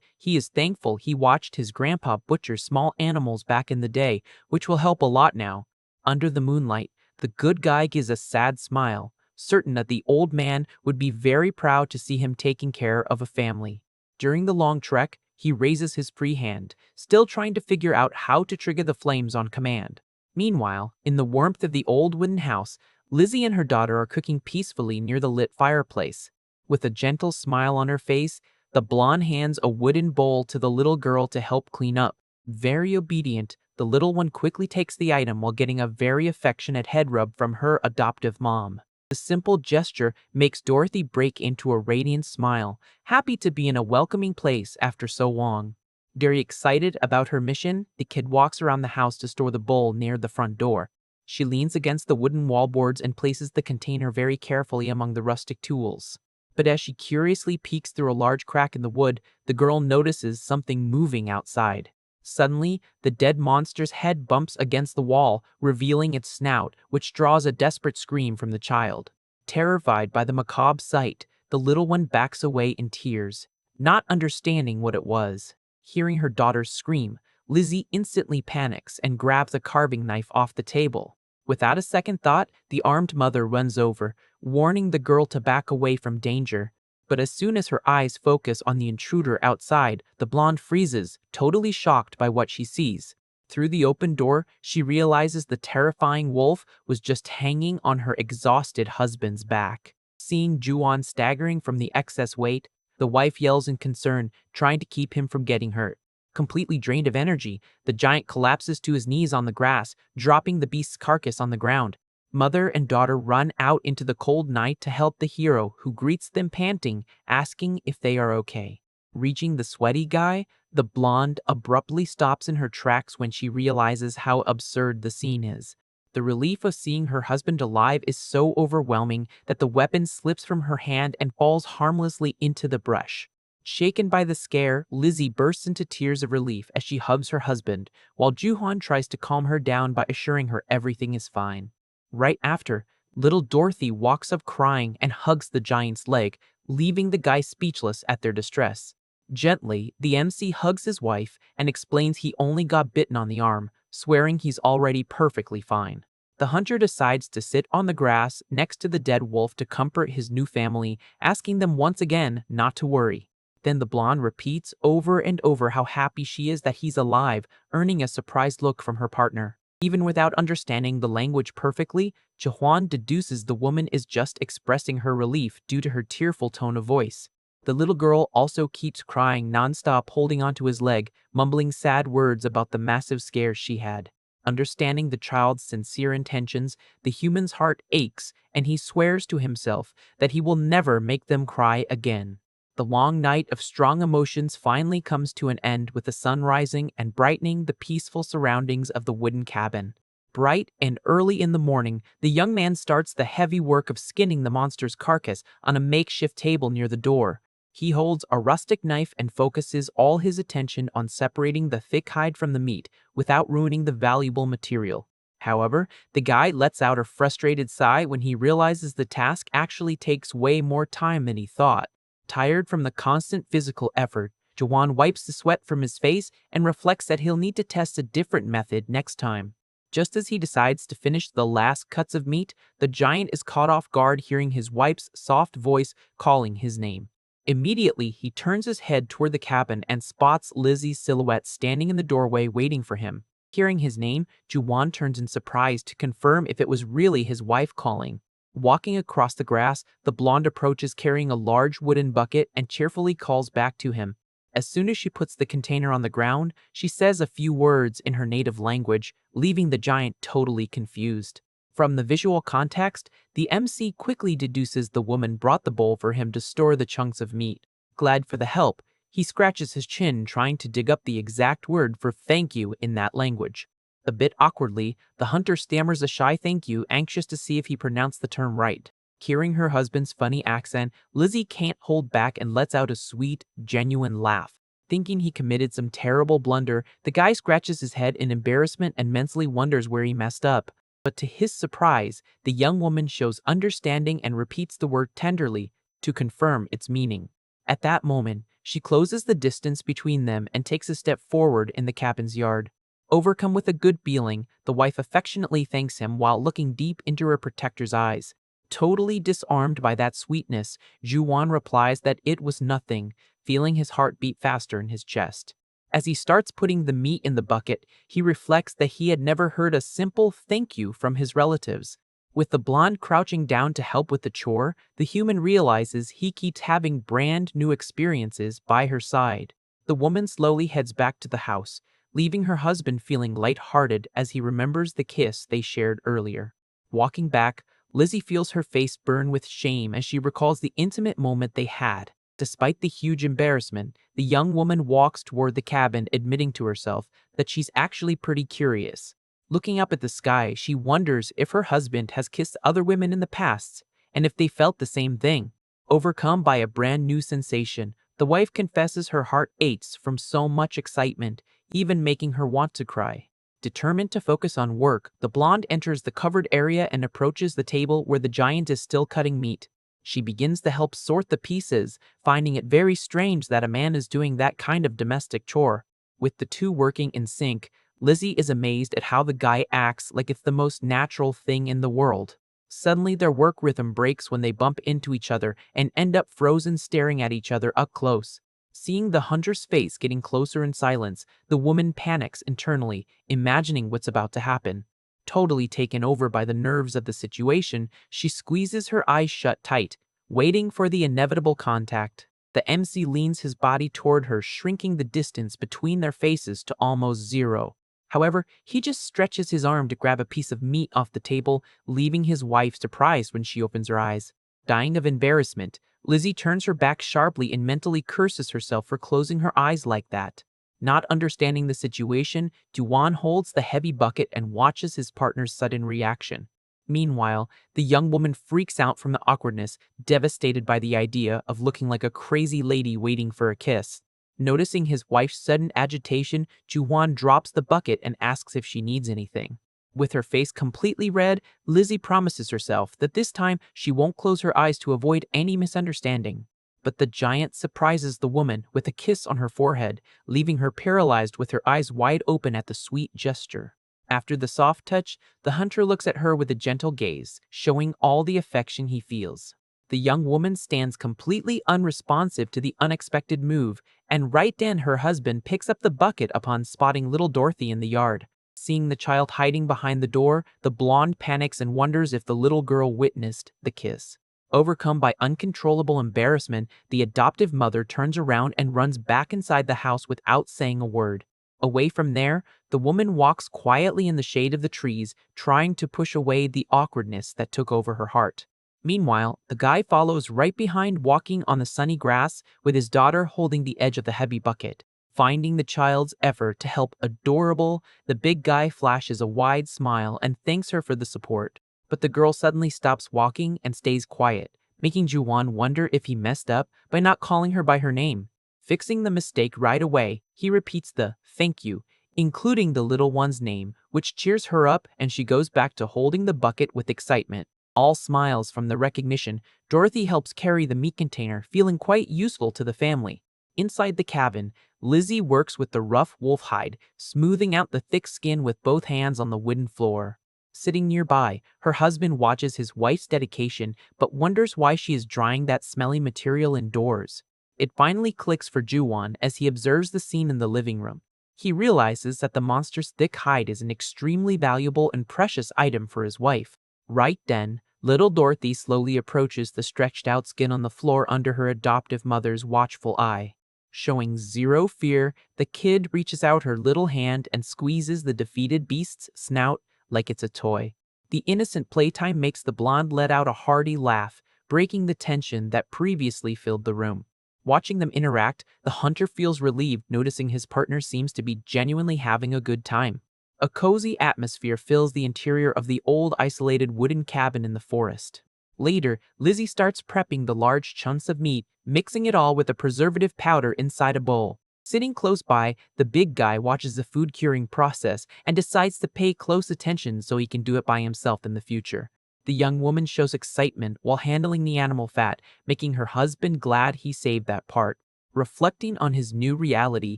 [SPEAKER 1] he is thankful he watched his grandpa butcher small animals back in the day, which will help a lot now. Under the moonlight, the good guy gives a sad smile, certain that the old man would be very proud to see him taking care of a family. During the long trek, he raises his free hand, still trying to figure out how to trigger the flames on command. Meanwhile, in the warmth of the old wooden house, Lizzie and her daughter are cooking peacefully near the lit fireplace. With a gentle smile on her face, the blonde hands a wooden bowl to the little girl to help clean up. Very obedient, the little one quickly takes the item while getting a very affectionate head rub from her adoptive mom. The simple gesture makes Dorothy break into a radiant smile, happy to be in a welcoming place after so long. Very excited about her mission, the kid walks around the house to store the bowl near the front door. She leans against the wooden wallboards and places the container very carefully among the rustic tools. But as she curiously peeks through a large crack in the wood, the girl notices something moving outside. Suddenly, the dead monster's head bumps against the wall, revealing its snout, which draws a desperate scream from the child. Terrified by the macabre sight, the little one backs away in tears, not understanding what it was. Hearing her daughter's scream, Lizzie instantly panics and grabs a carving knife off the table. Without a second thought, the armed mother runs over, warning the girl to back away from danger. But as soon as her eyes focus on the intruder outside, the blonde freezes, totally shocked by what she sees. Through the open door, she realizes the terrifying wolf was just hanging on her exhausted husband's back. Seeing Juwon staggering from the excess weight, the wife yells in concern, trying to keep him from getting hurt. Completely drained of energy, the giant collapses to his knees on the grass, dropping the beast's carcass on the ground. Mother and daughter run out into the cold night to help the hero, who greets them panting, asking if they are okay. Reaching the sweaty guy, the blonde abruptly stops in her tracks when she realizes how absurd the scene is. The relief of seeing her husband alive is so overwhelming that the weapon slips from her hand and falls harmlessly into the brush. Shaken by the scare, Lizzie bursts into tears of relief as she hugs her husband, while Juhon tries to calm her down by assuring her everything is fine. Right after, little Dorothy walks up crying and hugs the giant's leg, leaving the guy speechless at their distress. Gently, the MC hugs his wife and explains he only got bitten on the arm, swearing he's already perfectly fine. The hunter decides to sit on the grass next to the dead wolf to comfort his new family, asking them once again not to worry. Then the blonde repeats over and over how happy she is that he's alive, earning a surprised look from her partner. Even without understanding the language perfectly, Jahuan deduces the woman is just expressing her relief due to her tearful tone of voice. The little girl also keeps crying nonstop, holding onto his leg, mumbling sad words about the massive scares she had. Understanding the child's sincere intentions, the human's heart aches, and he swears to himself that he will never make them cry again. The long night of strong emotions finally comes to an end with the sun rising and brightening the peaceful surroundings of the wooden cabin. Bright and early in the morning, the young man starts the heavy work of skinning the monster's carcass on a makeshift table near the door. He holds a rustic knife and focuses all his attention on separating the thick hide from the meat without ruining the valuable material. However, the guy lets out a frustrated sigh when he realizes the task actually takes way more time than he thought. Tired from the constant physical effort, Jawan wipes the sweat from his face and reflects that he'll need to test a different method next time. Just as he decides to finish the last cuts of meat, the giant is caught off guard hearing his wife's soft voice calling his name. Immediately, he turns his head toward the cabin and spots Lizzie's silhouette standing in the doorway waiting for him. Hearing his name, Juwan turns in surprise to confirm if it was really his wife calling. Walking across the grass, the blonde approaches carrying a large wooden bucket and cheerfully calls back to him. As soon as she puts the container on the ground, she says a few words in her native language, leaving the giant totally confused. From the visual context, the MC quickly deduces the woman brought the bowl for him to store the chunks of meat. Glad for the help, he scratches his chin trying to dig up the exact word for thank you in that language. A bit awkwardly, the hunter stammers a shy thank you, anxious to see if he pronounced the term right. Hearing her husband's funny accent, Lizzie can't hold back and lets out a sweet, genuine laugh. Thinking he committed some terrible blunder, the guy scratches his head in embarrassment and mentally wonders where he messed up. But to his surprise, the young woman shows understanding and repeats the word tenderly to confirm its meaning. At that moment, she closes the distance between them and takes a step forward in the cabin's yard. Overcome with a good feeling, the wife affectionately thanks him while looking deep into her protector's eyes. Totally disarmed by that sweetness, Juwan replies that it was nothing, feeling his heart beat faster in his chest. As he starts putting the meat in the bucket, he reflects that he had never heard a simple thank you from his relatives. With the blonde crouching down to help with the chore, the human realizes he keeps having brand new experiences by her side. The woman slowly heads back to the house, leaving her husband feeling lighthearted as he remembers the kiss they shared earlier. Walking back, Lizzie feels her face burn with shame as she recalls the intimate moment they had. Despite the huge embarrassment, the young woman walks toward the cabin, admitting to herself that she's actually pretty curious. Looking up at the sky, she wonders if her husband has kissed other women in the past, and if they felt the same thing. Overcome by a brand new sensation, the wife confesses her heart aches from so much excitement, even making her want to cry. Determined to focus on work, the blonde enters the covered area and approaches the table where the giant is still cutting meat. She begins to help sort the pieces, finding it very strange that a man is doing that kind of domestic chore. With the two working in sync, Lizzie is amazed at how the guy acts like it's the most natural thing in the world. Suddenly, their work rhythm breaks when they bump into each other and end up frozen staring at each other up close. Seeing the hunter's face getting closer in silence, the woman panics internally, imagining what's about to happen. Totally taken over by the nerves of the situation, she squeezes her eyes shut tight, waiting for the inevitable contact. The MC leans his body toward her, shrinking the distance between their faces to almost zero. However, he just stretches his arm to grab a piece of meat off the table, leaving his wife surprised when she opens her eyes. Dying of embarrassment, Lizzie turns her back sharply and mentally curses herself for closing her eyes like that. Not understanding the situation, Duan holds the heavy bucket and watches his partner's sudden reaction. Meanwhile, the young woman freaks out from the awkwardness, devastated by the idea of looking like a crazy lady waiting for a kiss. Noticing his wife's sudden agitation, Juwan drops the bucket and asks if she needs anything. With her face completely red, Lizzie promises herself that this time she won't close her eyes to avoid any misunderstanding. But the giant surprises the woman with a kiss on her forehead, leaving her paralyzed with her eyes wide open at the sweet gesture. After the soft touch, the hunter looks at her with a gentle gaze, showing all the affection he feels. The young woman stands completely unresponsive to the unexpected move, and right then her husband picks up the bucket upon spotting little Dorothy in the yard. Seeing the child hiding behind the door, the blonde panics and wonders if the little girl witnessed the kiss. Overcome by uncontrollable embarrassment, the adoptive mother turns around and runs back inside the house without saying a word. Away from there, the woman walks quietly in the shade of the trees, trying to push away the awkwardness that took over her heart. Meanwhile, the guy follows right behind, walking on the sunny grass with his daughter holding the edge of the heavy bucket. Finding the child's effort to help adorable, the big guy flashes a wide smile and thanks her for the support. But the girl suddenly stops walking and stays quiet, making Juwan wonder if he messed up by not calling her by her name. Fixing the mistake right away, he repeats the thank you, including the little one's name, which cheers her up and she goes back to holding the bucket with excitement. All smiles from the recognition, Dorothy helps carry the meat container, feeling quite useful to the family. Inside the cabin, Lizzie works with the rough wolf hide, smoothing out the thick skin with both hands on the wooden floor. Sitting nearby, her husband watches his wife's dedication but wonders why she is drying that smelly material indoors. It finally clicks for Juwan as he observes the scene in the living room. He realizes that the monster's thick hide is an extremely valuable and precious item for his wife. Right then, little Dorothy slowly approaches the stretched out skin on the floor under her adoptive mother's watchful eye. Showing zero fear, the kid reaches out her little hand and squeezes the defeated beast's snout like it's a toy. The innocent playtime makes the blonde let out a hearty laugh, breaking the tension that previously filled the room. Watching them interact, the hunter feels relieved, noticing his partner seems to be genuinely having a good time. A cozy atmosphere fills the interior of the old isolated wooden cabin in the forest. Later, Lizzie starts prepping the large chunks of meat, mixing it all with a preservative powder inside a bowl. Sitting close by, the big guy watches the food curing process and decides to pay close attention so he can do it by himself in the future. The young woman shows excitement while handling the animal fat, making her husband glad he saved that part. Reflecting on his new reality,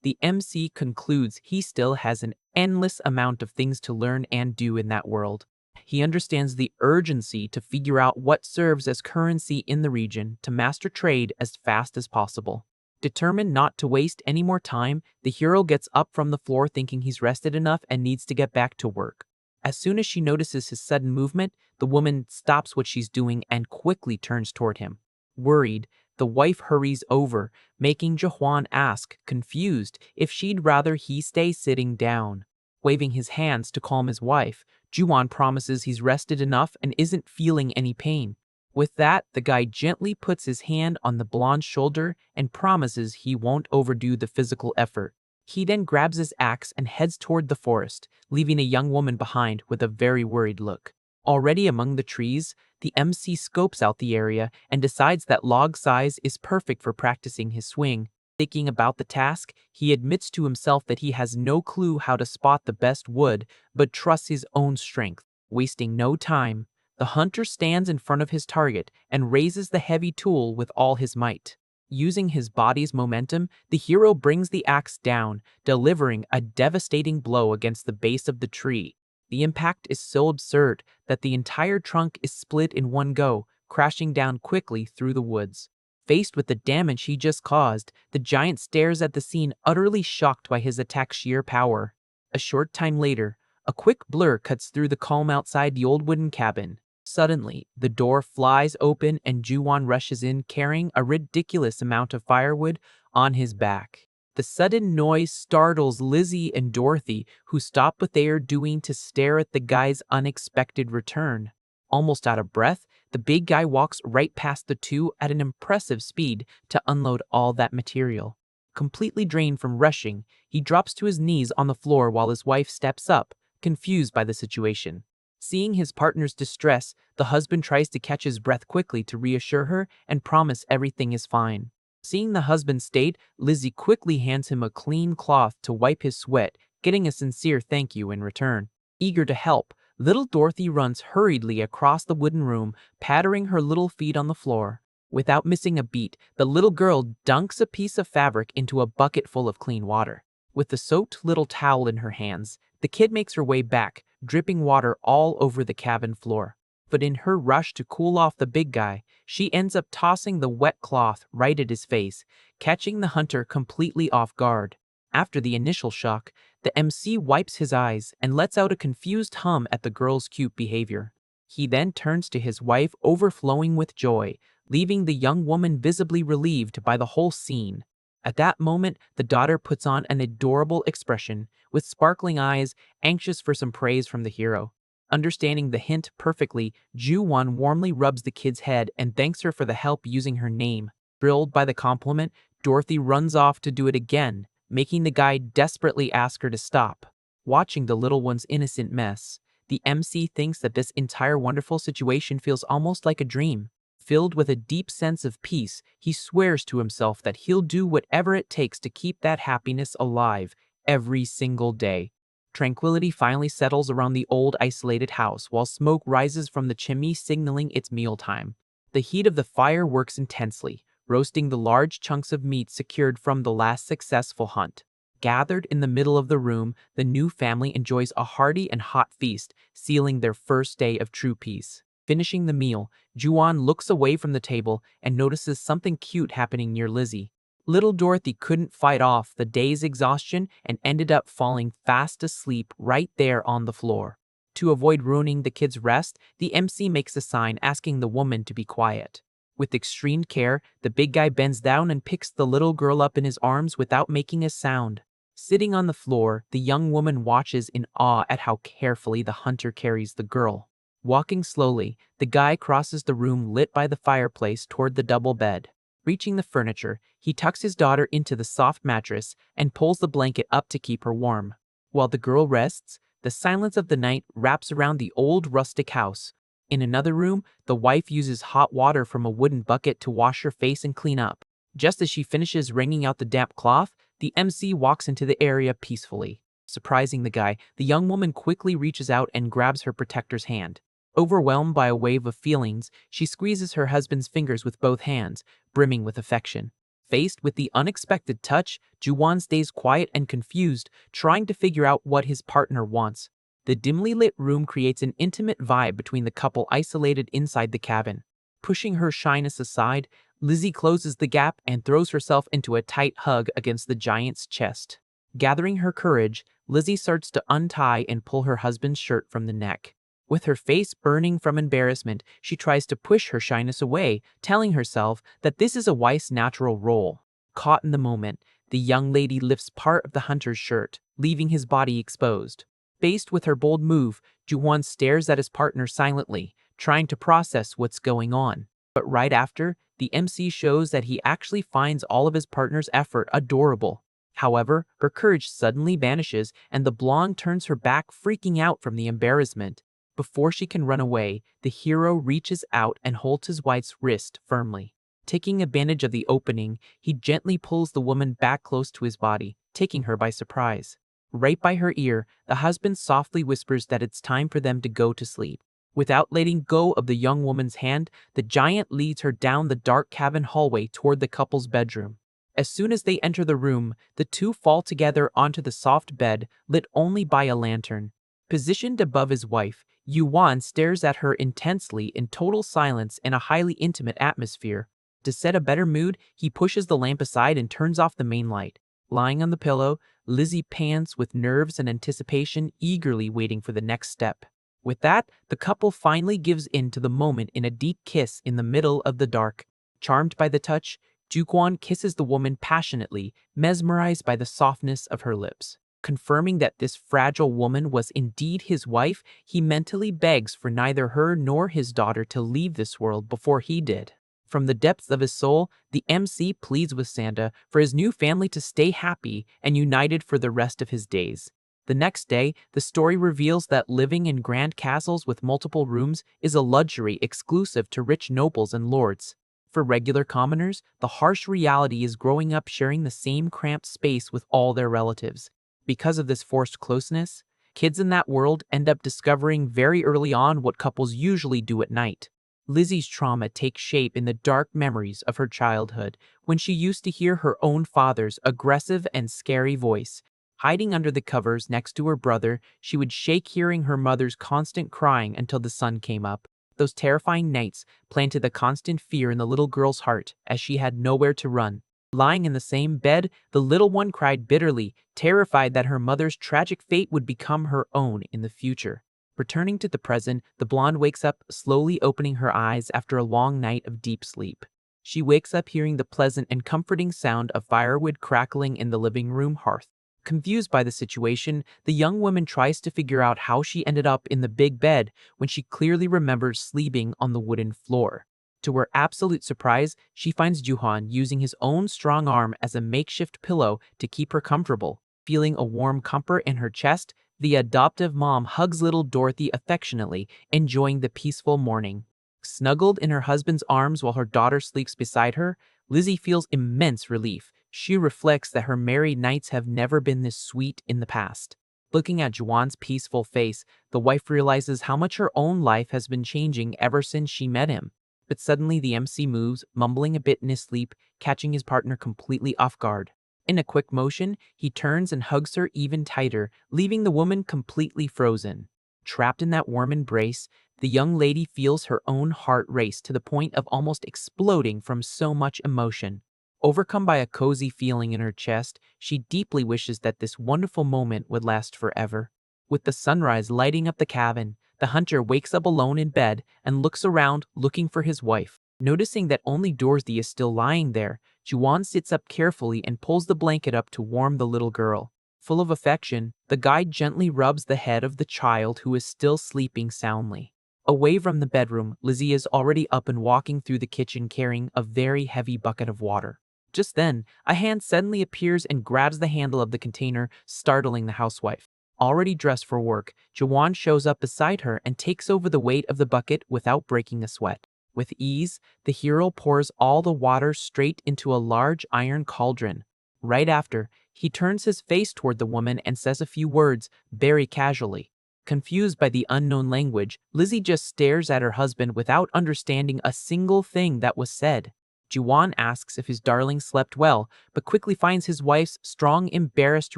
[SPEAKER 1] the MC concludes he still has an endless amount of things to learn and do in that world. He understands the urgency to figure out what serves as currency in the region to master trade as fast as possible. Determined not to waste any more time, the hero gets up from the floor thinking he's rested enough and needs to get back to work. As soon as she notices his sudden movement, the woman stops what she's doing and quickly turns toward him. Worried, the wife hurries over, making Jahuan ask, confused, if she'd rather he stay sitting down. Waving his hands to calm his wife, Juan promises he's rested enough and isn't feeling any pain. With that, the guy gently puts his hand on the blonde's shoulder and promises he won't overdo the physical effort. He then grabs his axe and heads toward the forest, leaving a young woman behind with a very worried look. Already among the trees, the MC scopes out the area and decides that log size is perfect for practicing his swing. Thinking about the task, he admits to himself that he has no clue how to spot the best wood, but trusts his own strength. Wasting no time, the hunter stands in front of his target and raises the heavy tool with all his might. Using his body's momentum, the hero brings the axe down, delivering a devastating blow against the base of the tree. The impact is so absurd that the entire trunk is split in one go, crashing down quickly through the woods. Faced with the damage he just caused, the giant stares at the scene, utterly shocked by his attack's sheer power. A short time later, a quick blur cuts through the calm outside the old wooden cabin. Suddenly, the door flies open and Juwan rushes in carrying a ridiculous amount of firewood on his back. The sudden noise startles Lizzie and Dorothy, who stop what they are doing to stare at the guy's unexpected return. Almost out of breath, the big guy walks right past the two at an impressive speed to unload all that material. Completely drained from rushing, he drops to his knees on the floor while his wife steps up, confused by the situation. Seeing his partner's distress, the husband tries to catch his breath quickly to reassure her and promise everything is fine. Seeing the husband's state, Lizzie quickly hands him a clean cloth to wipe his sweat, getting a sincere thank you in return. Eager to help, little Dorothy runs hurriedly across the wooden room, pattering her little feet on the floor. Without missing a beat, the little girl dunks a piece of fabric into a bucket full of clean water. With the soaked little towel in her hands, the kid makes her way back, dripping water all over the cabin floor. But in her rush to cool off the big guy, she ends up tossing the wet cloth right at his face, catching the hunter completely off guard. After the initial shock, the MC wipes his eyes and lets out a confused hum at the girl's cute behavior. He then turns to his wife, overflowing with joy, leaving the young woman visibly relieved by the whole scene. At that moment, the daughter puts on an adorable expression, with sparkling eyes, anxious for some praise from the hero. Understanding the hint perfectly, Ju-won warmly rubs the kid's head and thanks her for the help using her name. Thrilled by the compliment, Dorothy runs off to do it again, making the guy desperately ask her to stop. Watching the little one's innocent mess, the MC thinks that this entire wonderful situation feels almost like a dream. Filled with a deep sense of peace, he swears to himself that he'll do whatever it takes to keep that happiness alive every single day. Tranquility finally settles around the old isolated house while smoke rises from the chimney signaling it's mealtime. The heat of the fire works intensely, roasting the large chunks of meat secured from the last successful hunt. Gathered in the middle of the room, the new family enjoys a hearty and hot feast, sealing their first day of true peace. Finishing the meal, Juan looks away from the table and notices something cute happening near Lizzie. Little Dorothy couldn't fight off the day's exhaustion and ended up falling fast asleep right there on the floor. To avoid ruining the kid's rest, the MC makes a sign asking the woman to be quiet. With extreme care, the big guy bends down and picks the little girl up in his arms without making a sound. Sitting on the floor, the young woman watches in awe at how carefully the hunter carries the girl. Walking slowly, the guy crosses the room lit by the fireplace toward the double bed. Reaching the furniture, he tucks his daughter into the soft mattress and pulls the blanket up to keep her warm. While the girl rests, the silence of the night wraps around the old rustic house. In another room, the wife uses hot water from a wooden bucket to wash her face and clean up. Just as she finishes wringing out the damp cloth, the MC walks into the area peacefully. Surprising the guy, the young woman quickly reaches out and grabs her protector's hand. Overwhelmed by a wave of feelings, she squeezes her husband's fingers with both hands, brimming with affection. Faced with the unexpected touch, Juwon stays quiet and confused, trying to figure out what his partner wants. The dimly lit room creates an intimate vibe between the couple isolated inside the cabin. Pushing her shyness aside, Lizzie closes the gap and throws herself into a tight hug against the giant's chest. Gathering her courage, Lizzie starts to untie and pull her husband's shirt from the neck. With her face burning from embarrassment, she tries to push her shyness away, telling herself that this is a wife's natural role. Caught in the moment, the young lady lifts part of the hunter's shirt, leaving his body exposed. Faced with her bold move, Juwon stares at his partner silently, trying to process what's going on. But right after, the MC shows that he actually finds all of his partner's effort adorable. However, her courage suddenly vanishes and the blonde turns her back, freaking out from the embarrassment. Before she can run away, the hero reaches out and holds his wife's wrist firmly. Taking advantage of the opening, he gently pulls the woman back close to his body, taking her by surprise. Right by her ear, the husband softly whispers that it's time for them to go to sleep. Without letting go of the young woman's hand, the giant leads her down the dark cabin hallway toward the couple's bedroom. As soon as they enter the room, the two fall together onto the soft bed, lit only by a lantern. Positioned above his wife, Yuan stares at her intensely in total silence in a highly intimate atmosphere. To set a better mood, he pushes the lamp aside and turns off the main light. Lying on the pillow, Lizzie pants with nerves and anticipation, eagerly waiting for the next step. With that, the couple finally gives in to the moment in a deep kiss in the middle of the dark. Charmed by the touch, Jukwon kisses the woman passionately, mesmerized by the softness of her lips. Confirming that this fragile woman was indeed his wife, he mentally begs for neither her nor his daughter to leave this world before he did. From the depths of his soul, the MC pleads with Santa for his new family to stay happy and united for the rest of his days. The next day, the story reveals that living in grand castles with multiple rooms is a luxury exclusive to rich nobles and lords. For regular commoners, the harsh reality is growing up sharing the same cramped space with all their relatives. Because of this forced closeness, kids in that world end up discovering very early on what couples usually do at night. Lizzie's trauma takes shape in the dark memories of her childhood when she used to hear her own father's aggressive and scary voice. Hiding under the covers next to her brother, she would shake hearing her mother's constant crying until the sun came up. Those terrifying nights planted the constant fear in the little girl's heart as she had nowhere to run. Lying in the same bed, the little one cried bitterly, terrified that her mother's tragic fate would become her own in the future. Returning to the present, the blonde wakes up, slowly opening her eyes after a long night of deep sleep. She wakes up hearing the pleasant and comforting sound of firewood crackling in the living room hearth. Confused by the situation, the young woman tries to figure out how she ended up in the big bed when she clearly remembers sleeping on the wooden floor. To her absolute surprise, she finds Juhan using his own strong arm as a makeshift pillow to keep her comfortable. Feeling a warm comfort in her chest, the adoptive mom hugs little Dorothy affectionately, enjoying the peaceful morning. Snuggled in her husband's arms while her daughter sleeps beside her, Lizzie feels immense relief. She reflects that her married nights have never been this sweet in the past. Looking at Juwan's peaceful face, the wife realizes how much her own life has been changing ever since she met him. But suddenly the MC moves, mumbling a bit in his sleep, catching his partner completely off guard. In a quick motion, he turns and hugs her even tighter, leaving the woman completely frozen. Trapped in that warm embrace, the young lady feels her own heart race to the point of almost exploding from so much emotion. Overcome by a cozy feeling in her chest, she deeply wishes that this wonderful moment would last forever. With the sunrise lighting up the cabin, the hunter wakes up alone in bed and looks around looking for his wife. Noticing that only Dorothy is still lying there, Juwan sits up carefully and pulls the blanket up to warm the little girl. Full of affection, the guide gently rubs the head of the child who is still sleeping soundly. Away from the bedroom, Lizzie is already up and walking through the kitchen carrying a very heavy bucket of water. Just then, a hand suddenly appears and grabs the handle of the container, startling the housewife. Already dressed for work, Juwan shows up beside her and takes over the weight of the bucket without breaking a sweat. With ease, the hero pours all the water straight into a large iron cauldron. Right after, He turns his face toward the woman and says a few words, very casually. Confused by the unknown language, Lizzie just stares at her husband without understanding a single thing that was said. Juwon asks if his darling slept well, but quickly finds his wife's strong, embarrassed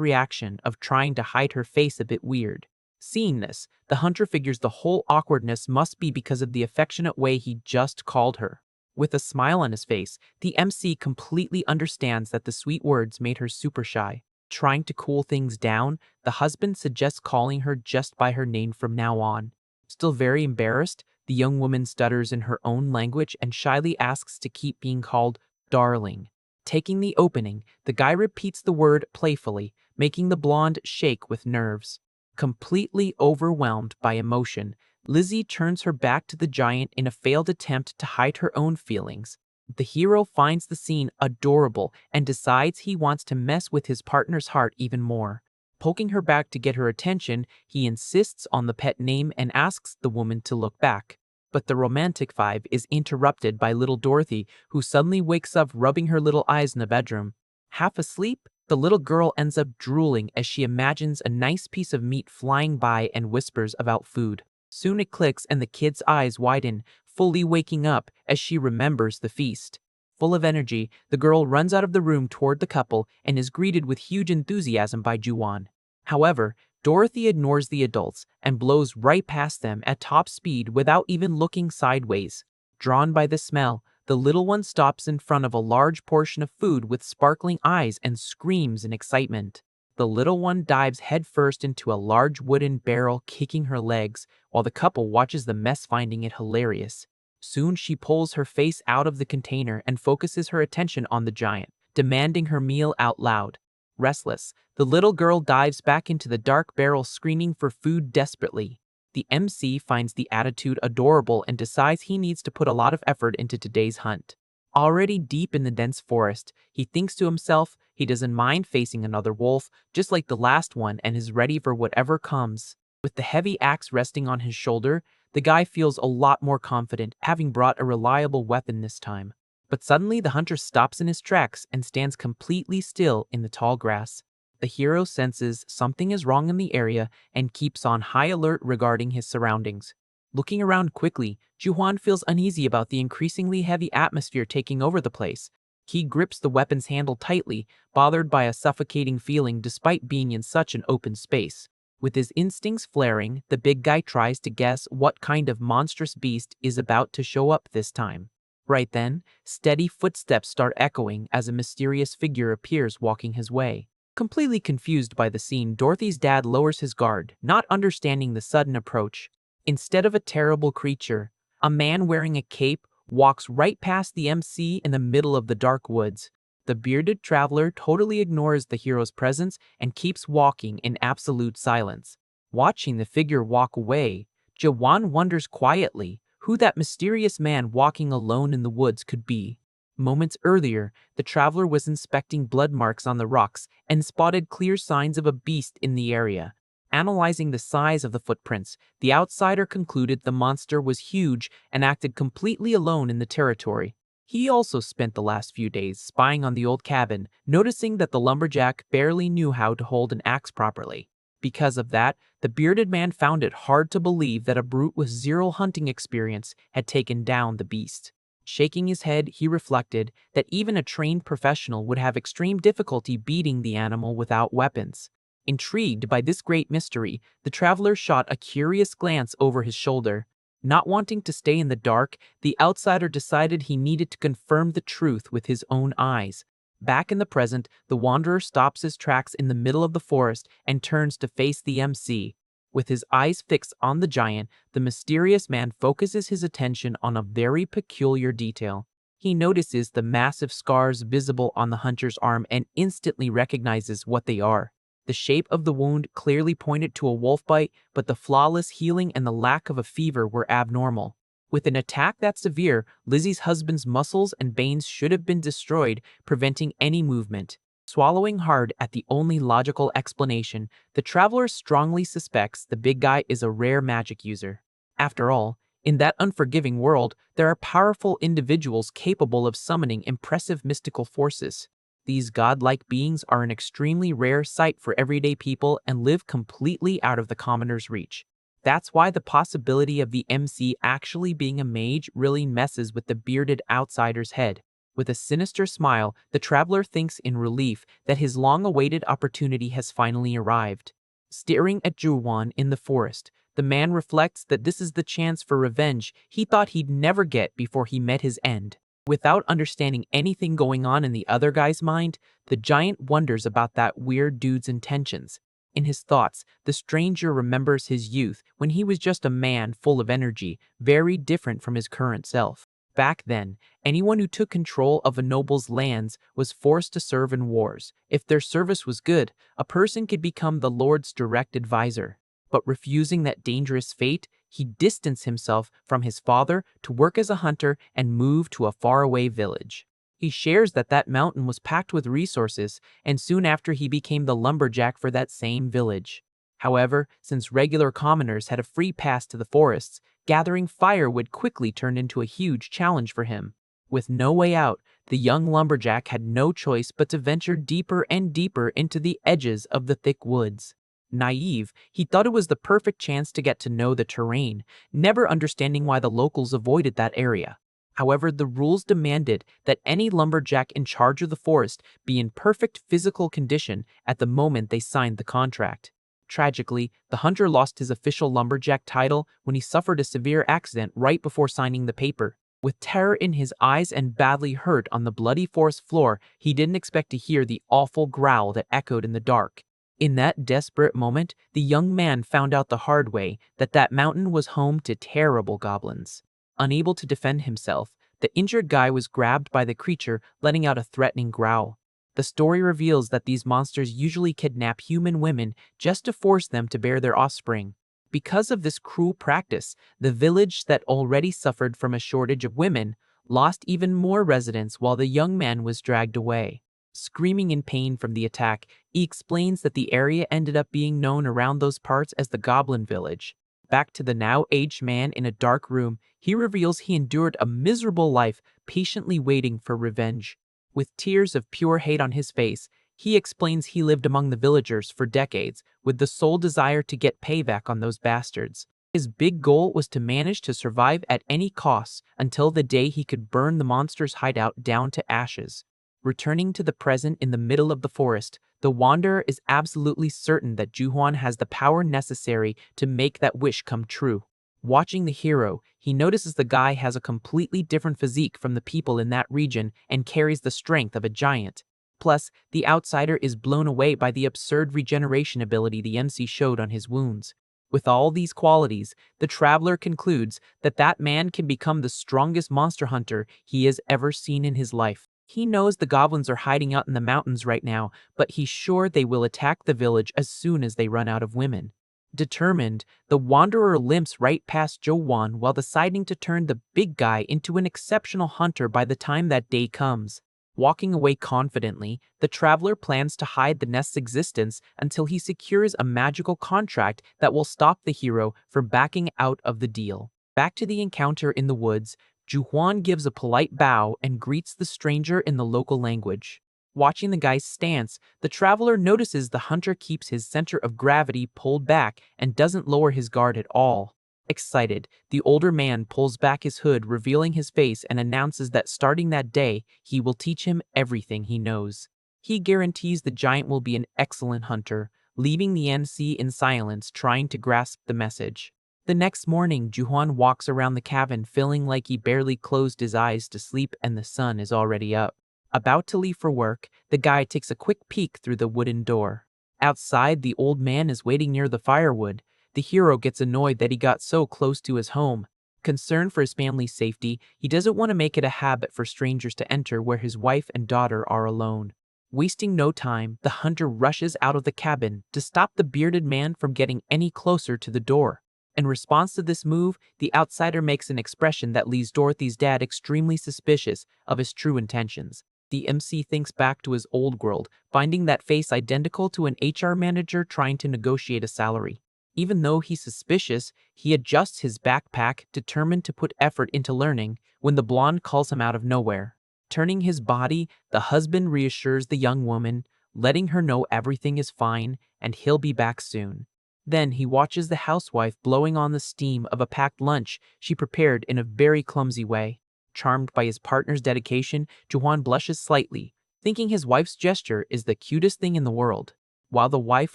[SPEAKER 1] reaction of trying to hide her face a bit weird. Seeing this, the hunter figures the whole awkwardness must be because of the affectionate way he just called her. With a smile on his face, the MC completely understands that the sweet words made her super shy. Trying to cool things down, the husband suggests calling her just by her name from now on. Still very embarrassed, the young woman stutters in her own language and shyly asks to keep being called darling. Taking the opening, the guy repeats the word playfully, making the blonde shake with nerves. Completely overwhelmed by emotion, Lizzie turns her back to the giant in a failed attempt to hide her own feelings. The hero finds the scene adorable and decides he wants to mess with his partner's heart even more. Poking her back to get her attention, he insists on the pet name and asks the woman to look back. But the romantic vibe is interrupted by little Dorothy, who suddenly wakes up rubbing her little eyes in the bedroom. Half asleep, the little girl ends up drooling as she imagines a nice piece of meat flying by and whispers about food. Soon it clicks and the kid's eyes widen, fully waking up as she remembers the feast. Full of energy, the girl runs out of the room toward the couple and is greeted with huge enthusiasm by Juwon. However, Dorothy ignores the adults and blows right past them at top speed without even looking sideways. Drawn by the smell, the little one stops in front of a large portion of food with sparkling eyes and screams in excitement. The little one dives headfirst into a large wooden barrel, kicking her legs, while the couple watches the mess, finding it hilarious. Soon she pulls her face out of the container and focuses her attention on the giant, demanding her meal out loud. Restless, the little girl dives back into the dark barrel, screaming for food desperately. The MC finds the attitude adorable and decides he needs to put a lot of effort into today's hunt. Already deep in the dense forest, he thinks to himself he doesn't mind facing another wolf, just like the last one, and is ready for whatever comes. With the heavy axe resting on his shoulder, the guy feels a lot more confident, having brought a reliable weapon this time. But suddenly the hunter stops in his tracks and stands completely still in the tall grass. The hero senses something is wrong in the area and keeps on high alert regarding his surroundings. Looking around quickly, Juwon feels uneasy about the increasingly heavy atmosphere taking over the place. He grips the weapon's handle tightly, bothered by a suffocating feeling despite being in such an open space. With his instincts flaring, the big guy tries to guess what kind of monstrous beast is about to show up this time. Right then, steady footsteps start echoing as a mysterious figure appears walking his way. Completely confused by the scene, Dorothy's dad lowers his guard, not understanding the sudden approach. Instead of a terrible creature, a man wearing a cape walks right past the MC in the middle of the dark woods. The bearded traveler totally ignores the hero's presence and keeps walking in absolute silence. Watching the figure walk away, Juwon wonders quietly who that mysterious man walking alone in the woods could be. Moments earlier, the traveler was inspecting blood marks on the rocks and spotted clear signs of a beast in the area. Analyzing the size of the footprints, the outsider concluded the monster was huge and acted completely alone in the territory. He also spent the last few days spying on the old cabin, noticing that the lumberjack barely knew how to hold an axe properly. Because of that, the bearded man found it hard to believe that a brute with zero hunting experience had taken down the beast. Shaking his head, he reflected that even a trained professional would have extreme difficulty beating the animal without weapons. Intrigued by this great mystery, the traveler shot a curious glance over his shoulder. Not wanting to stay in the dark, the outsider decided he needed to confirm the truth with his own eyes. Back in the present, the wanderer stops his tracks in the middle of the forest and turns to face the MC. With his eyes fixed on the giant, the mysterious man focuses his attention on a very peculiar detail. He notices the massive scars visible on the hunter's arm and instantly recognizes what they are. The shape of the wound clearly pointed to a wolf bite, but the flawless healing and the lack of a fever were abnormal. With an attack that severe, Lizzie's husband's muscles and veins should have been destroyed, preventing any movement. Swallowing hard at the only logical explanation, the traveler strongly suspects the big guy is a rare magic user. After all, in that unforgiving world, there are powerful individuals capable of summoning impressive mystical forces. These godlike beings are an extremely rare sight for everyday people and live completely out of the commoner's reach. That's why the possibility of the MC actually being a mage really messes with the bearded outsider's head. With a sinister smile, the traveler thinks in relief that his long-awaited opportunity has finally arrived. Staring at Juwan in the forest, the man reflects that this is the chance for revenge he thought he'd never get before he met his end. Without understanding anything going on in the other guy's mind, the giant wonders about that weird dude's intentions. In his thoughts, the stranger remembers his youth when he was just a man full of energy, very different from his current self. Back then, anyone who took control of a noble's lands was forced to serve in wars. If their service was good, a person could become the lord's direct advisor. But refusing that dangerous fate, he distanced himself from his father to work as a hunter and move to a faraway village. He shares that mountain was packed with resources, and soon after he became the lumberjack for that same village. However, since regular commoners had a free pass to the forests, gathering firewood quickly turned into a huge challenge for him. With no way out, the young lumberjack had no choice but to venture deeper and deeper into the edges of the thick woods. Naive, he thought it was the perfect chance to get to know the terrain, never understanding why the locals avoided that area. However, the rules demanded that any lumberjack in charge of the forest be in perfect physical condition at the moment they signed the contract. Tragically, the hunter lost his official lumberjack title when he suffered a severe accident right before signing the paper. With terror in his eyes and badly hurt on the bloody forest floor, he didn't expect to hear the awful growl that echoed in the dark. In that desperate moment, the young man found out the hard way that mountain was home to terrible goblins. Unable to defend himself, the injured guy was grabbed by the creature, letting out a threatening growl. The story reveals that these monsters usually kidnap human women just to force them to bear their offspring. Because of this cruel practice, the village that already suffered from a shortage of women lost even more residents while the young man was dragged away. Screaming in pain from the attack, he explains that the area ended up being known around those parts as the Goblin Village. Back to the now-aged man in a dark room, he reveals he endured a miserable life, patiently waiting for revenge. With tears of pure hate on his face, he explains he lived among the villagers for decades, with the sole desire to get payback on those bastards. His big goal was to manage to survive at any cost until the day he could burn the monster's hideout down to ashes. Returning to the present in the middle of the forest, the wanderer is absolutely certain that Juhuan has the power necessary to make that wish come true. Watching the hero, he notices the guy has a completely different physique from the people in that region and carries the strength of a giant. Plus, the outsider is blown away by the absurd regeneration ability the MC showed on his wounds. With all these qualities, the traveler concludes that man can become the strongest monster hunter he has ever seen in his life. He knows the goblins are hiding out in the mountains right now, but he's sure they will attack the village as soon as they run out of women. Determined, the wanderer limps right past Jowan while deciding to turn the big guy into an exceptional hunter by the time that day comes. Walking away confidently, the traveler plans to hide the nest's existence until he secures a magical contract that will stop the hero from backing out of the deal. Back to the encounter in the woods, Juhuan gives a polite bow and greets the stranger in the local language. Watching the guy's stance, the traveler notices the hunter keeps his center of gravity pulled back and doesn't lower his guard at all. Excited, the older man pulls back his hood, revealing his face, and announces that starting that day, he will teach him everything he knows. He guarantees the giant will be an excellent hunter, leaving the NC in silence, trying to grasp the message. The next morning, Juhuan walks around the cabin feeling like he barely closed his eyes to sleep and the sun is already up. About to leave for work, the guy takes a quick peek through the wooden door. Outside, the old man is waiting near the firewood. The hero gets annoyed that he got so close to his home. Concerned for his family's safety, he doesn't want to make it a habit for strangers to enter where his wife and daughter are alone. Wasting no time, the hunter rushes out of the cabin to stop the bearded man from getting any closer to the door. In response to this move, the outsider makes an expression that leaves Dorothy's dad extremely suspicious of his true intentions. The MC thinks back to his old world, finding that face identical to an HR manager trying to negotiate a salary. Even though he's suspicious, he adjusts his backpack, determined to put effort into learning, when the blonde calls him out of nowhere. Turning his body, the husband reassures the young woman, letting her know everything is fine and he'll be back soon. Then he watches the housewife blowing on the steam of a packed lunch she prepared in a very clumsy way. Charmed by his partner's dedication, Juan blushes slightly, thinking his wife's gesture is the cutest thing in the world. While the wife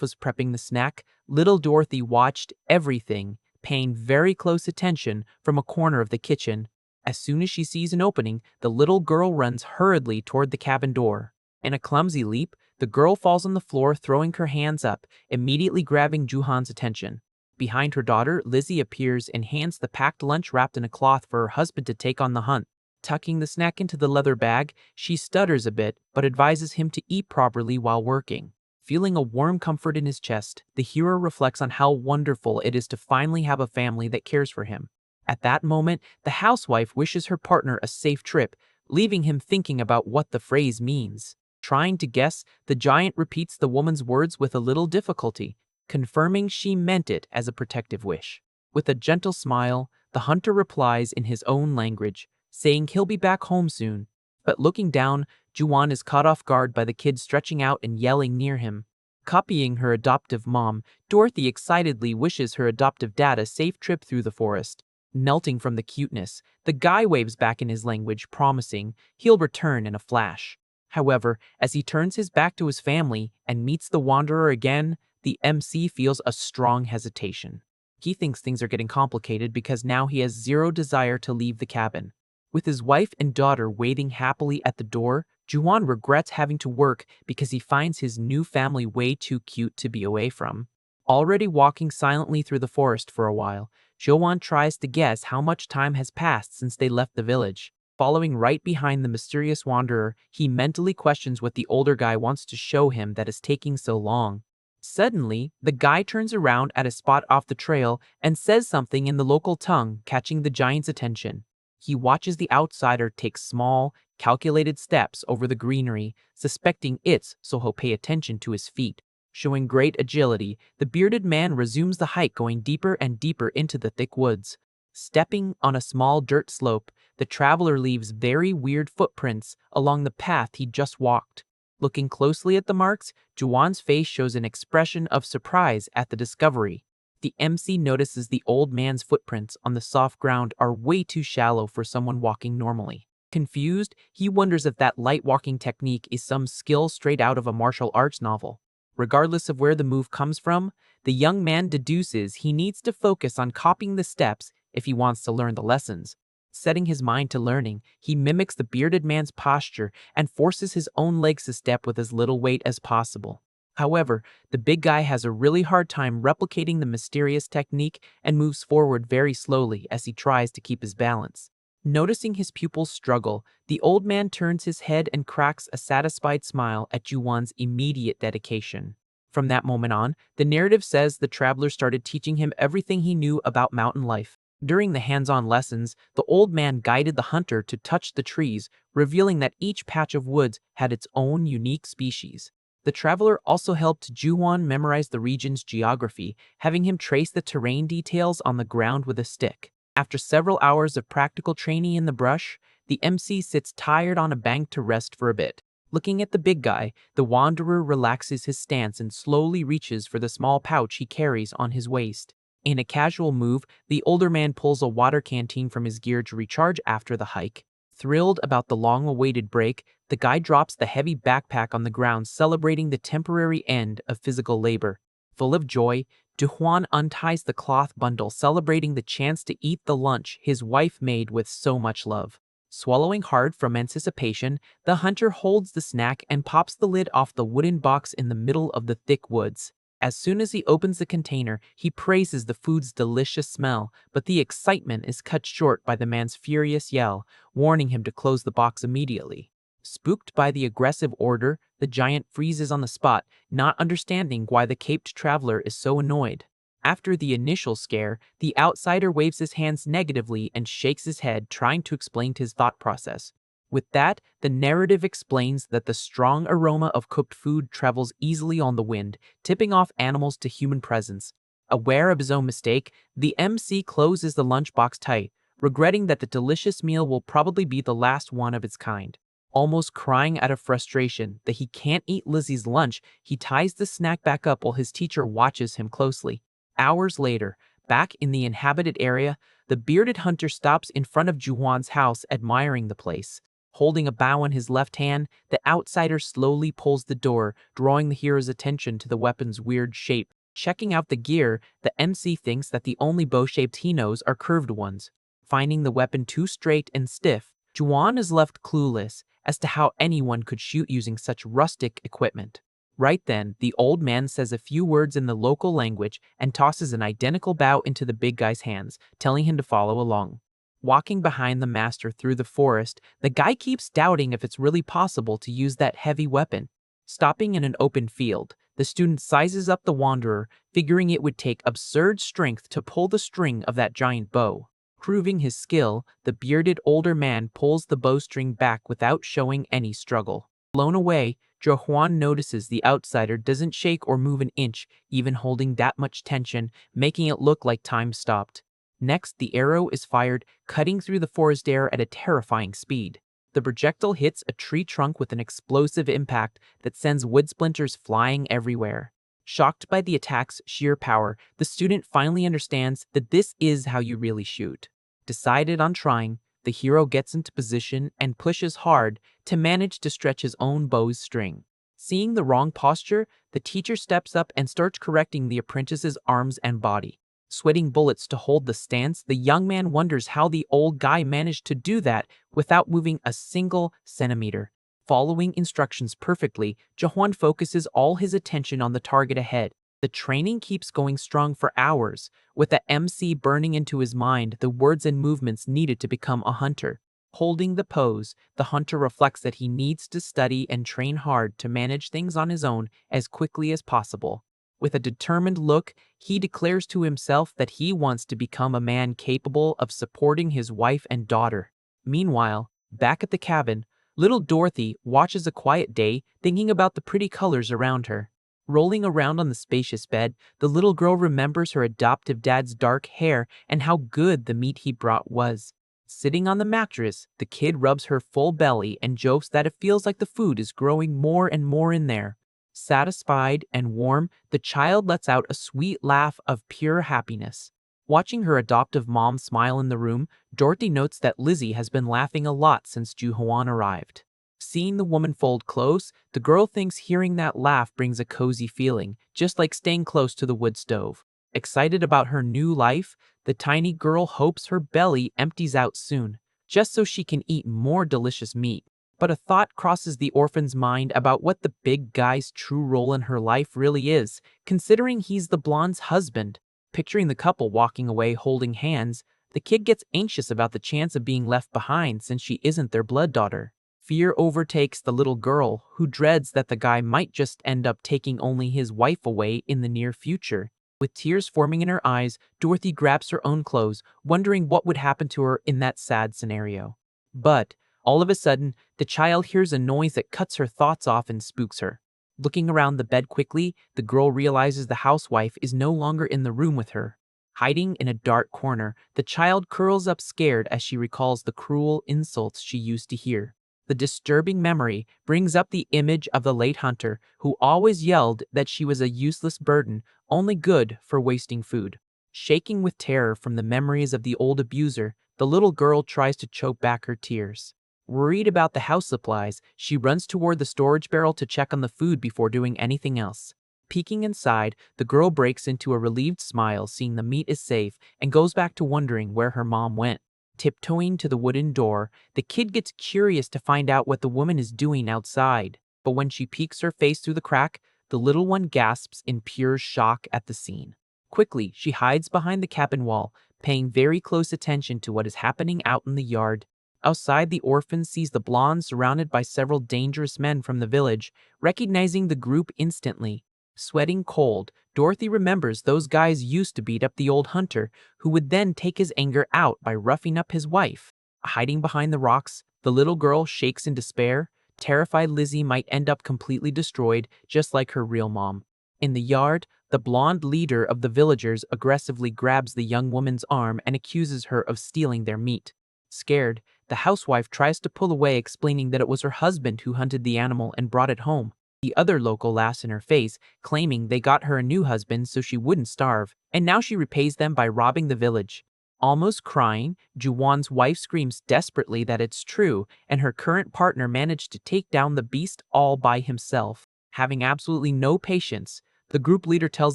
[SPEAKER 1] was prepping the snack, little Dorothy watched everything, paying very close attention from a corner of the kitchen. As soon as she sees an opening, the little girl runs hurriedly toward the cabin door. In a clumsy leap, the girl falls on the floor, throwing her hands up, immediately grabbing Juhan's attention. Behind her daughter, Lizzie appears and hands the packed lunch wrapped in a cloth for her husband to take on the hunt. Tucking the snack into the leather bag, she stutters a bit but advises him to eat properly while working. Feeling a warm comfort in his chest, the hero reflects on how wonderful it is to finally have a family that cares for him. At that moment, the housewife wishes her partner a safe trip, leaving him thinking about what the phrase means. Trying to guess, the giant repeats the woman's words with a little difficulty, confirming she meant it as a protective wish. With a gentle smile, the hunter replies in his own language, saying he'll be back home soon. But looking down, Juan is caught off guard by the kid stretching out and yelling near him. Copying her adoptive mom, Dorothy excitedly wishes her adoptive dad a safe trip through the forest. Melting from the cuteness, the guy waves back in his language, promising he'll return in a flash. However, as he turns his back to his family and meets the wanderer again, the MC feels a strong hesitation. He thinks things are getting complicated because now he has zero desire to leave the cabin. With his wife and daughter waiting happily at the door, Juan regrets having to work because he finds his new family way too cute to be away from. Already walking silently through the forest for a while, Juan tries to guess how much time has passed since they left the village. Following right behind the mysterious wanderer, he mentally questions what the older guy wants to show him that is taking so long. Suddenly, the guy turns around at a spot off the trail and says something in the local tongue, catching the giant's attention. He watches the outsider take small, calculated steps over the greenery, suspecting it's so he'll pay attention to his feet. Showing great agility, the bearded man resumes the hike, going deeper and deeper into the thick woods. Stepping on a small dirt slope, the traveler leaves very weird footprints along the path he just walked. Looking closely at the marks, Juan's face shows an expression of surprise at the discovery. The MC notices the old man's footprints on the soft ground are way too shallow for someone walking normally. Confused, he wonders if that light walking technique is some skill straight out of a martial arts novel. Regardless of where the move comes from, the young man deduces he needs to focus on copying the steps if he wants to learn the lessons. Setting his mind to learning, he mimics the bearded man's posture and forces his own legs to step with as little weight as possible. However, the big guy has a really hard time replicating the mysterious technique and moves forward very slowly as he tries to keep his balance. Noticing his pupils struggle, the old man turns his head and cracks a satisfied smile at Juwan's immediate dedication. From that moment on, the narrative says the traveler started teaching him everything he knew about mountain life. During the hands-on lessons, the old man guided the hunter to touch the trees, revealing that each patch of woods had its own unique species. The traveler also helped Juwan memorize the region's geography, having him trace the terrain details on the ground with a stick. After several hours of practical training in the brush, the MC sits tired on a bank to rest for a bit. Looking at the big guy, the wanderer relaxes his stance and slowly reaches for the small pouch he carries on his waist. In a casual move, the older man pulls a water canteen from his gear to recharge after the hike. Thrilled about the long-awaited break, the guy drops the heavy backpack on the ground, celebrating the temporary end of physical labor. Full of joy, Juan unties the cloth bundle, celebrating the chance to eat the lunch his wife made with so much love. Swallowing hard from anticipation, the hunter holds the snack and pops the lid off the wooden box in the middle of the thick woods. As soon as he opens the container, he praises the food's delicious smell, but the excitement is cut short by the man's furious yell, warning him to close the box immediately. Spooked by the aggressive order, the giant freezes on the spot, not understanding why the caped traveler is so annoyed. After the initial scare, the outsider waves his hands negatively and shakes his head, trying to explain his thought process. With that, the narrative explains that the strong aroma of cooked food travels easily on the wind, tipping off animals to human presence. Aware of his own mistake, the MC closes the lunchbox tight, regretting that the delicious meal will probably be the last one of its kind. Almost crying out of frustration that he can't eat Lizzie's lunch, he ties the snack back up while his teacher watches him closely. Hours later, back in the inhabited area, the bearded hunter stops in front of Juwan's house, admiring the place. Holding a bow in his left hand, the outsider slowly pulls the door, drawing the hero's attention to the weapon's weird shape. Checking out the gear, the MC thinks that the only bow-shapes he knows are curved ones. Finding the weapon too straight and stiff, Juwan is left clueless as to how anyone could shoot using such rustic equipment. Right then, the old man says a few words in the local language and tosses an identical bow into the big guy's hands, telling him to follow along. Walking behind the master through the forest, the guy keeps doubting if it's really possible to use that heavy weapon. Stopping in an open field, the student sizes up the wanderer, figuring it would take absurd strength to pull the string of that giant bow. Proving his skill, the bearded older man pulls the bowstring back without showing any struggle. Blown away, Juan notices the outsider doesn't shake or move an inch, even holding that much tension, making it look like time stopped. Next, the arrow is fired, cutting through the forest air at a terrifying speed. The projectile hits a tree trunk with an explosive impact that sends wood splinters flying everywhere. Shocked by the attack's sheer power, the student finally understands that this is how you really shoot. Decided on trying, the hero gets into position and pushes hard to manage to stretch his own bow's string. Seeing the wrong posture, the teacher steps up and starts correcting the apprentice's arms and body. Sweating bullets to hold the stance, the young man wonders how the old guy managed to do that without moving a single centimeter. Following instructions perfectly, Jahan focuses all his attention on the target ahead. The training keeps going strong for hours, with the MC burning into his mind the words and movements needed to become a hunter. Holding the pose, the hunter reflects that he needs to study and train hard to manage things on his own as quickly as possible. With a determined look, he declares to himself that he wants to become a man capable of supporting his wife and daughter. Meanwhile, back at the cabin, little Dorothy watches a quiet day, thinking about the pretty colors around her. Rolling around on the spacious bed, the little girl remembers her adoptive dad's dark hair and how good the meat he brought was. Sitting on the mattress, the kid rubs her full belly and jokes that it feels like the food is growing more and more in there. Satisfied and warm, the child lets out a sweet laugh of pure happiness. Watching her adoptive mom smile in the room, Dorothy notes that Lizzie has been laughing a lot since Juhuan arrived. Seeing the woman fold close, the girl thinks hearing that laugh brings a cozy feeling, just like staying close to the wood stove. Excited about her new life, the tiny girl hopes her belly empties out soon, just so she can eat more delicious meat. But a thought crosses the orphan's mind about what the big guy's true role in her life really is, considering he's the blonde's husband. Picturing the couple walking away holding hands, the kid gets anxious about the chance of being left behind since she isn't their blood daughter. Fear overtakes the little girl, who dreads that the guy might just end up taking only his wife away in the near future. With tears forming in her eyes, Dorothy grabs her own clothes, wondering what would happen to her in that sad scenario. But, all of a sudden, the child hears a noise that cuts her thoughts off and spooks her. Looking around the bed quickly, the girl realizes the housewife is no longer in the room with her. Hiding in a dark corner, the child curls up scared as she recalls the cruel insults she used to hear. The disturbing memory brings up the image of the late hunter, who always yelled that she was a useless burden, only good for wasting food. Shaking with terror from the memories of the old abuser, the little girl tries to choke back her tears. Worried about the house supplies, she runs toward the storage barrel to check on the food before doing anything else. Peeking inside, the girl breaks into a relieved smile seeing the meat is safe and goes back to wondering where her mom went. Tiptoeing to the wooden door, the kid gets curious to find out what the woman is doing outside. But when she peeks her face through the crack, the little one gasps in pure shock at the scene. Quickly, she hides behind the cabin wall, paying very close attention to what is happening out in the yard. Outside, the orphan sees the blonde surrounded by several dangerous men from the village, recognizing the group instantly. Sweating cold, Dorothy remembers those guys used to beat up the old hunter, who would then take his anger out by roughing up his wife. Hiding behind the rocks, the little girl shakes in despair, terrified Lizzie might end up completely destroyed, just like her real mom. In the yard, the blonde leader of the villagers aggressively grabs the young woman's arm and accuses her of stealing their meat. Scared, The housewife tries to pull away, explaining that it was her husband who hunted the animal and brought it home. The other local laughs in her face, claiming they got her a new husband so she wouldn't starve, and now she repays them by robbing the village. Almost crying, Juwon's wife screams desperately that it's true, and her current partner managed to take down the beast all by himself. Having absolutely no patience, the group leader tells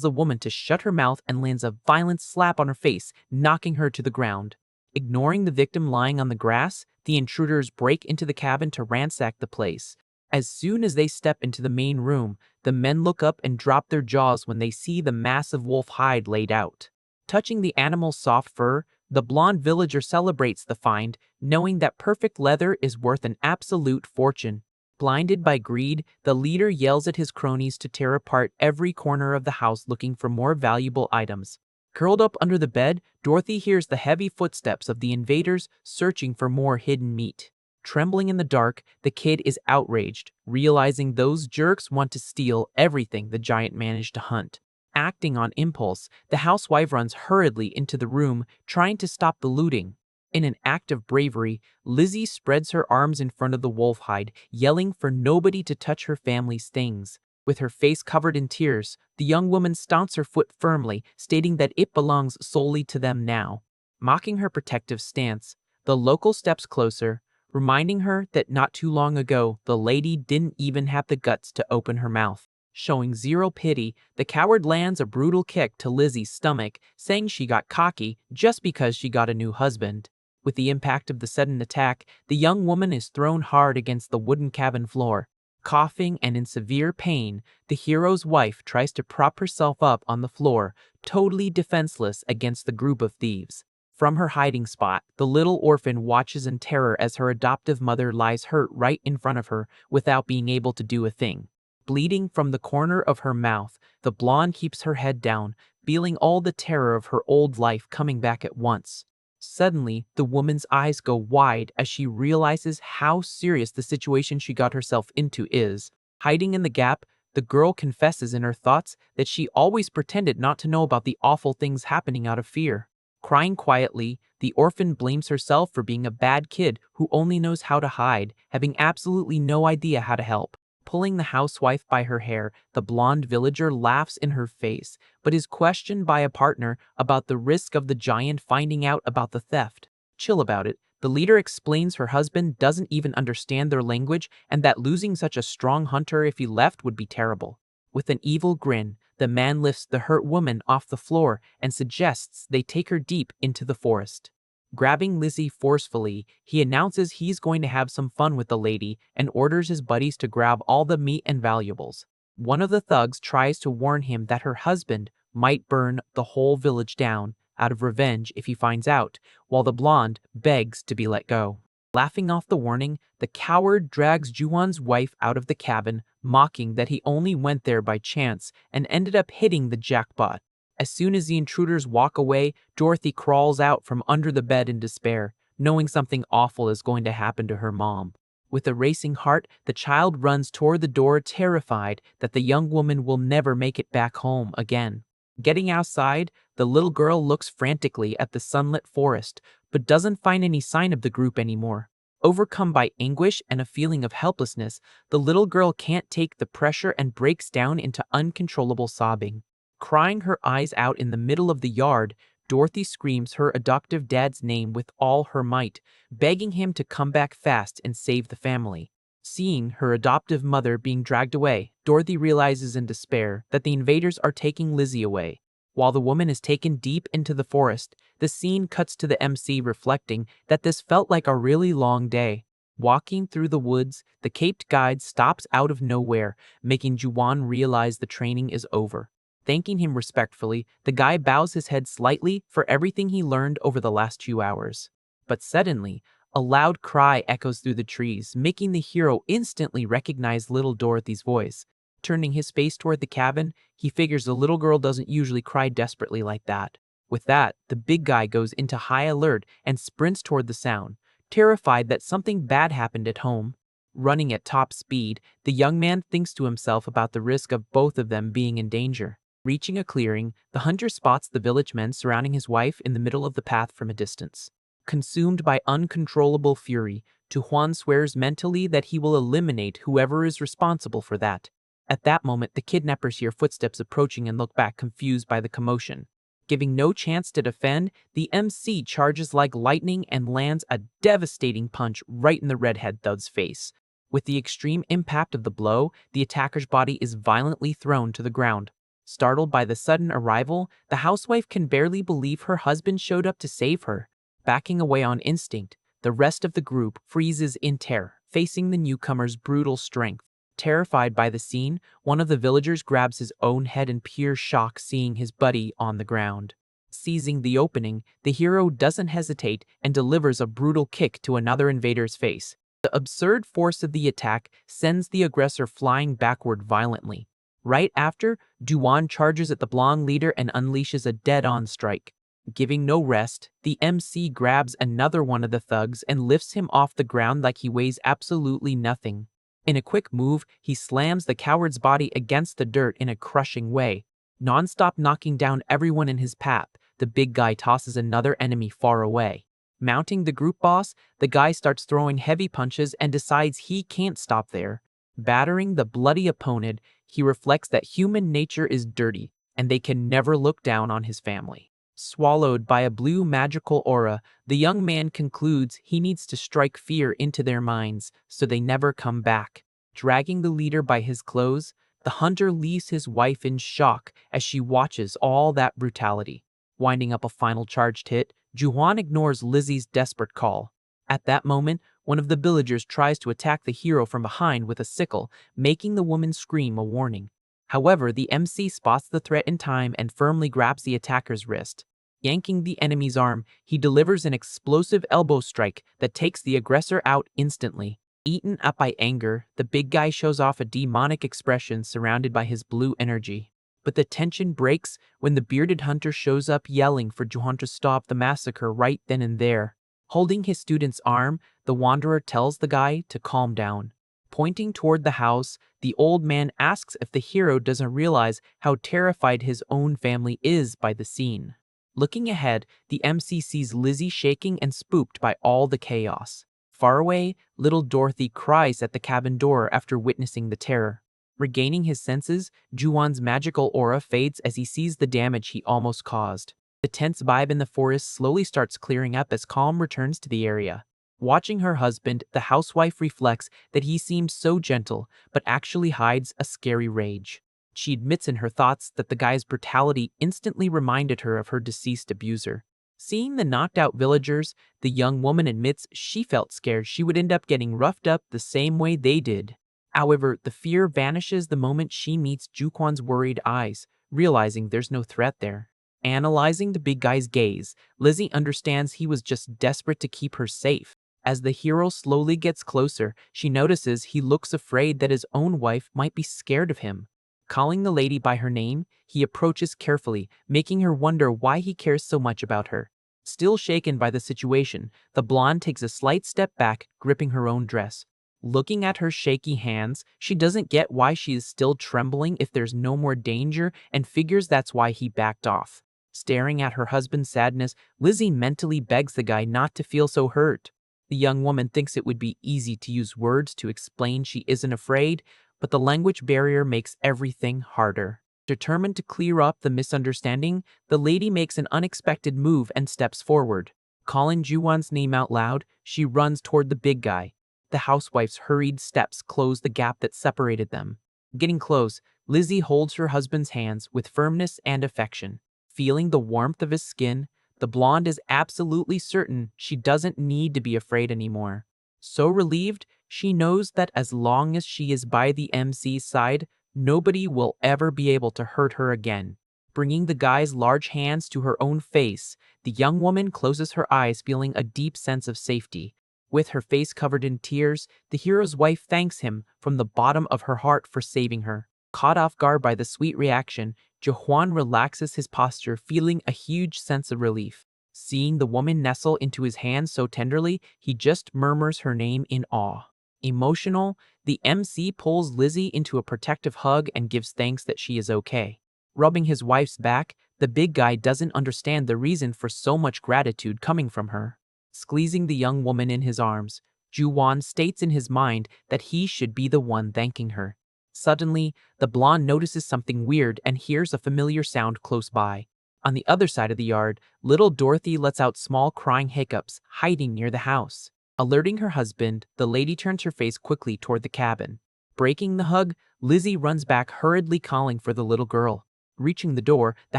[SPEAKER 1] the woman to shut her mouth and lands a violent slap on her face, knocking her to the ground. Ignoring the victim lying on the grass, the intruders break into the cabin to ransack the place. As soon as they step into the main room, the men look up and drop their jaws when they see the massive wolf hide laid out. Touching the animal's soft fur, the blonde villager celebrates the find, knowing that perfect leather is worth an absolute fortune. Blinded by greed, the leader yells at his cronies to tear apart every corner of the house looking for more valuable items. Curled up under the bed, Dorothy hears the heavy footsteps of the invaders searching for more hidden meat. Trembling in the dark, the kid is outraged, realizing those jerks want to steal everything the giant managed to hunt. Acting on impulse, the housewife runs hurriedly into the room, trying to stop the looting. In an act of bravery, Lizzie spreads her arms in front of the wolf hide, yelling for nobody to touch her family's things. With her face covered in tears, the young woman stomps her foot firmly, stating that it belongs solely to them now. Mocking her protective stance, the local steps closer, reminding her that not too long ago, the lady didn't even have the guts to open her mouth. Showing zero pity, the coward lands a brutal kick to Lizzie's stomach, saying she got cocky just because she got a new husband. With the impact of the sudden attack, the young woman is thrown hard against the wooden cabin floor. Coughing and in severe pain, the hero's wife tries to prop herself up on the floor, totally defenseless against the group of thieves. From her hiding spot, the little orphan watches in terror as her adoptive mother lies hurt right in front of her without being able to do a thing. Bleeding from the corner of her mouth, the blonde keeps her head down, feeling all the terror of her old life coming back at once. Suddenly, the woman's eyes go wide as she realizes how serious the situation she got herself into is. Hiding in the gap, the girl confesses in her thoughts that she always pretended not to know about the awful things happening out of fear. Crying quietly, the orphan blames herself for being a bad kid who only knows how to hide, having absolutely no idea how to help. Pulling the housewife by her hair, the blonde villager laughs in her face, but is questioned by a partner about the risk of the giant finding out about the theft. Chill about it, the leader explains her husband doesn't even understand their language and that losing such a strong hunter if he left would be terrible. With an evil grin, the man lifts the hurt woman off the floor and suggests they take her deep into the forest. Grabbing Lizzie forcefully, he announces he's going to have some fun with the lady and orders his buddies to grab all the meat and valuables. One of the thugs tries to warn him that her husband might burn the whole village down out of revenge if he finds out, while the blonde begs to be let go. Laughing off the warning, the coward drags Juwon's wife out of the cabin, mocking that he only went there by chance and ended up hitting the jackpot. As soon as the intruders walk away, Dorothy crawls out from under the bed in despair, knowing something awful is going to happen to her mom. With a racing heart, the child runs toward the door, terrified that the young woman will never make it back home again. Getting outside, the little girl looks frantically at the sunlit forest, but doesn't find any sign of the group anymore. Overcome by anguish and a feeling of helplessness, the little girl can't take the pressure and breaks down into uncontrollable sobbing. Crying her eyes out in the middle of the yard, Dorothy screams her adoptive dad's name with all her might, begging him to come back fast and save the family. Seeing her adoptive mother being dragged away, Dorothy realizes in despair that the invaders are taking Lizzie away. While the woman is taken deep into the forest, the scene cuts to the MC reflecting that this felt like a really long day. Walking through the woods, the caped guide stops out of nowhere, making Juwon realize the training is over. Thanking him respectfully, the guy bows his head slightly for everything he learned over the last 2 hours. But suddenly, a loud cry echoes through the trees, making the hero instantly recognize little Dorothy's voice. Turning his face toward the cabin, he figures the little girl doesn't usually cry desperately like that. With that, the big guy goes into high alert and sprints toward the sound, terrified that something bad happened at home. Running at top speed, the young man thinks to himself about the risk of both of them being in danger. Reaching a clearing, the hunter spots the village men surrounding his wife in the middle of the path from a distance. Consumed by uncontrollable fury, Juan swears mentally that he will eliminate whoever is responsible for that. At that moment, the kidnappers hear footsteps approaching and look back, confused by the commotion. Giving no chance to defend, the MC charges like lightning and lands a devastating punch right in the redhead thug's face. With the extreme impact of the blow, the attacker's body is violently thrown to the ground. Startled by the sudden arrival, the housewife can barely believe her husband showed up to save her. Backing away on instinct, the rest of the group freezes in terror, facing the newcomer's brutal strength. Terrified by the scene, one of the villagers grabs his own head in pure shock, seeing his buddy on the ground. Seizing the opening, the hero doesn't hesitate and delivers a brutal kick to another invader's face. The absurd force of the attack sends the aggressor flying backward violently. Right after, Juan charges at the blonde leader and unleashes a dead-on strike. Giving no rest, the MC grabs another one of the thugs and lifts him off the ground like he weighs absolutely nothing. In a quick move, he slams the coward's body against the dirt in a crushing way. Non-stop knocking down everyone in his path, the big guy tosses another enemy far away. Mounting the group boss, the guy starts throwing heavy punches and decides he can't stop there. Battering the bloody opponent, he reflects that human nature is dirty, and they can never look down on his family. Swallowed by a blue magical aura, the young man concludes he needs to strike fear into their minds so they never come back. Dragging the leader by his clothes, the hunter leaves his wife in shock as she watches all that brutality. Winding up a final charged hit, Juan ignores Lizzie's desperate call. At that moment, one of the villagers tries to attack the hero from behind with a sickle, making the woman scream a warning. However, the MC spots the threat in time and firmly grabs the attacker's wrist. Yanking the enemy's arm, he delivers an explosive elbow strike that takes the aggressor out instantly. Eaten up by anger, the big guy shows off a demonic expression surrounded by his blue energy. But the tension breaks when the bearded hunter shows up yelling for Juan to stop the massacre right then and there. Holding his student's arm, the wanderer tells the guy to calm down. Pointing toward the house, the old man asks if the hero doesn't realize how terrified his own family is by the scene. Looking ahead, the MC sees Lizzie shaking and spooked by all the chaos. Far away, little Dorothy cries at the cabin door after witnessing the terror. Regaining his senses, Juwan's magical aura fades as he sees the damage he almost caused. The tense vibe in the forest slowly starts clearing up as calm returns to the area. Watching her husband, the housewife reflects that he seems so gentle, but actually hides a scary rage. She admits in her thoughts that the guy's brutality instantly reminded her of her deceased abuser. Seeing the knocked-out villagers, the young woman admits she felt scared she would end up getting roughed up the same way they did. However, the fear vanishes the moment she meets Juquan's worried eyes, realizing there's no threat there. Analyzing the big guy's gaze, Lizzie understands he was just desperate to keep her safe. As the hero slowly gets closer, she notices he looks afraid that his own wife might be scared of him. Calling the lady by her name, he approaches carefully, making her wonder why he cares so much about her. Still shaken by the situation, the blonde takes a slight step back, gripping her own dress. Looking at her shaky hands, she doesn't get why she is still trembling if there's no more danger and figures that's why he backed off. Staring at her husband's sadness, Lizzie mentally begs the guy not to feel so hurt. The young woman thinks it would be easy to use words to explain she isn't afraid, but the language barrier makes everything harder. Determined to clear up the misunderstanding, the lady makes an unexpected move and steps forward. Calling Juwan's name out loud, she runs toward the big guy. The housewife's hurried steps close the gap that separated them. Getting close, Lizzie holds her husband's hands with firmness and affection. Feeling the warmth of his skin, the blonde is absolutely certain she doesn't need to be afraid anymore. So relieved, she knows that as long as she is by the MC's side, nobody will ever be able to hurt her again. Bringing the guy's large hands to her own face, the young woman closes her eyes, feeling a deep sense of safety. With her face covered in tears, the hero's wife thanks him from the bottom of her heart for saving her. Caught off guard by the sweet reaction, Juan relaxes his posture, feeling a huge sense of relief. Seeing the woman nestle into his hands so tenderly, he just murmurs her name in awe. Emotional, the MC pulls Lizzie into a protective hug and gives thanks that she is okay. Rubbing his wife's back, the big guy doesn't understand the reason for so much gratitude coming from her. squeezing the young woman in his arms. Ju-won states in his mind that he should be the one thanking her. Suddenly, the blonde notices something weird and hears a familiar sound close by. On the other side of the yard, little Dorothy lets out small crying hiccups, hiding near the house. Alerting her husband, the lady turns her face quickly toward the cabin. Breaking the hug, Lizzie runs back hurriedly calling for the little girl. Reaching the door, the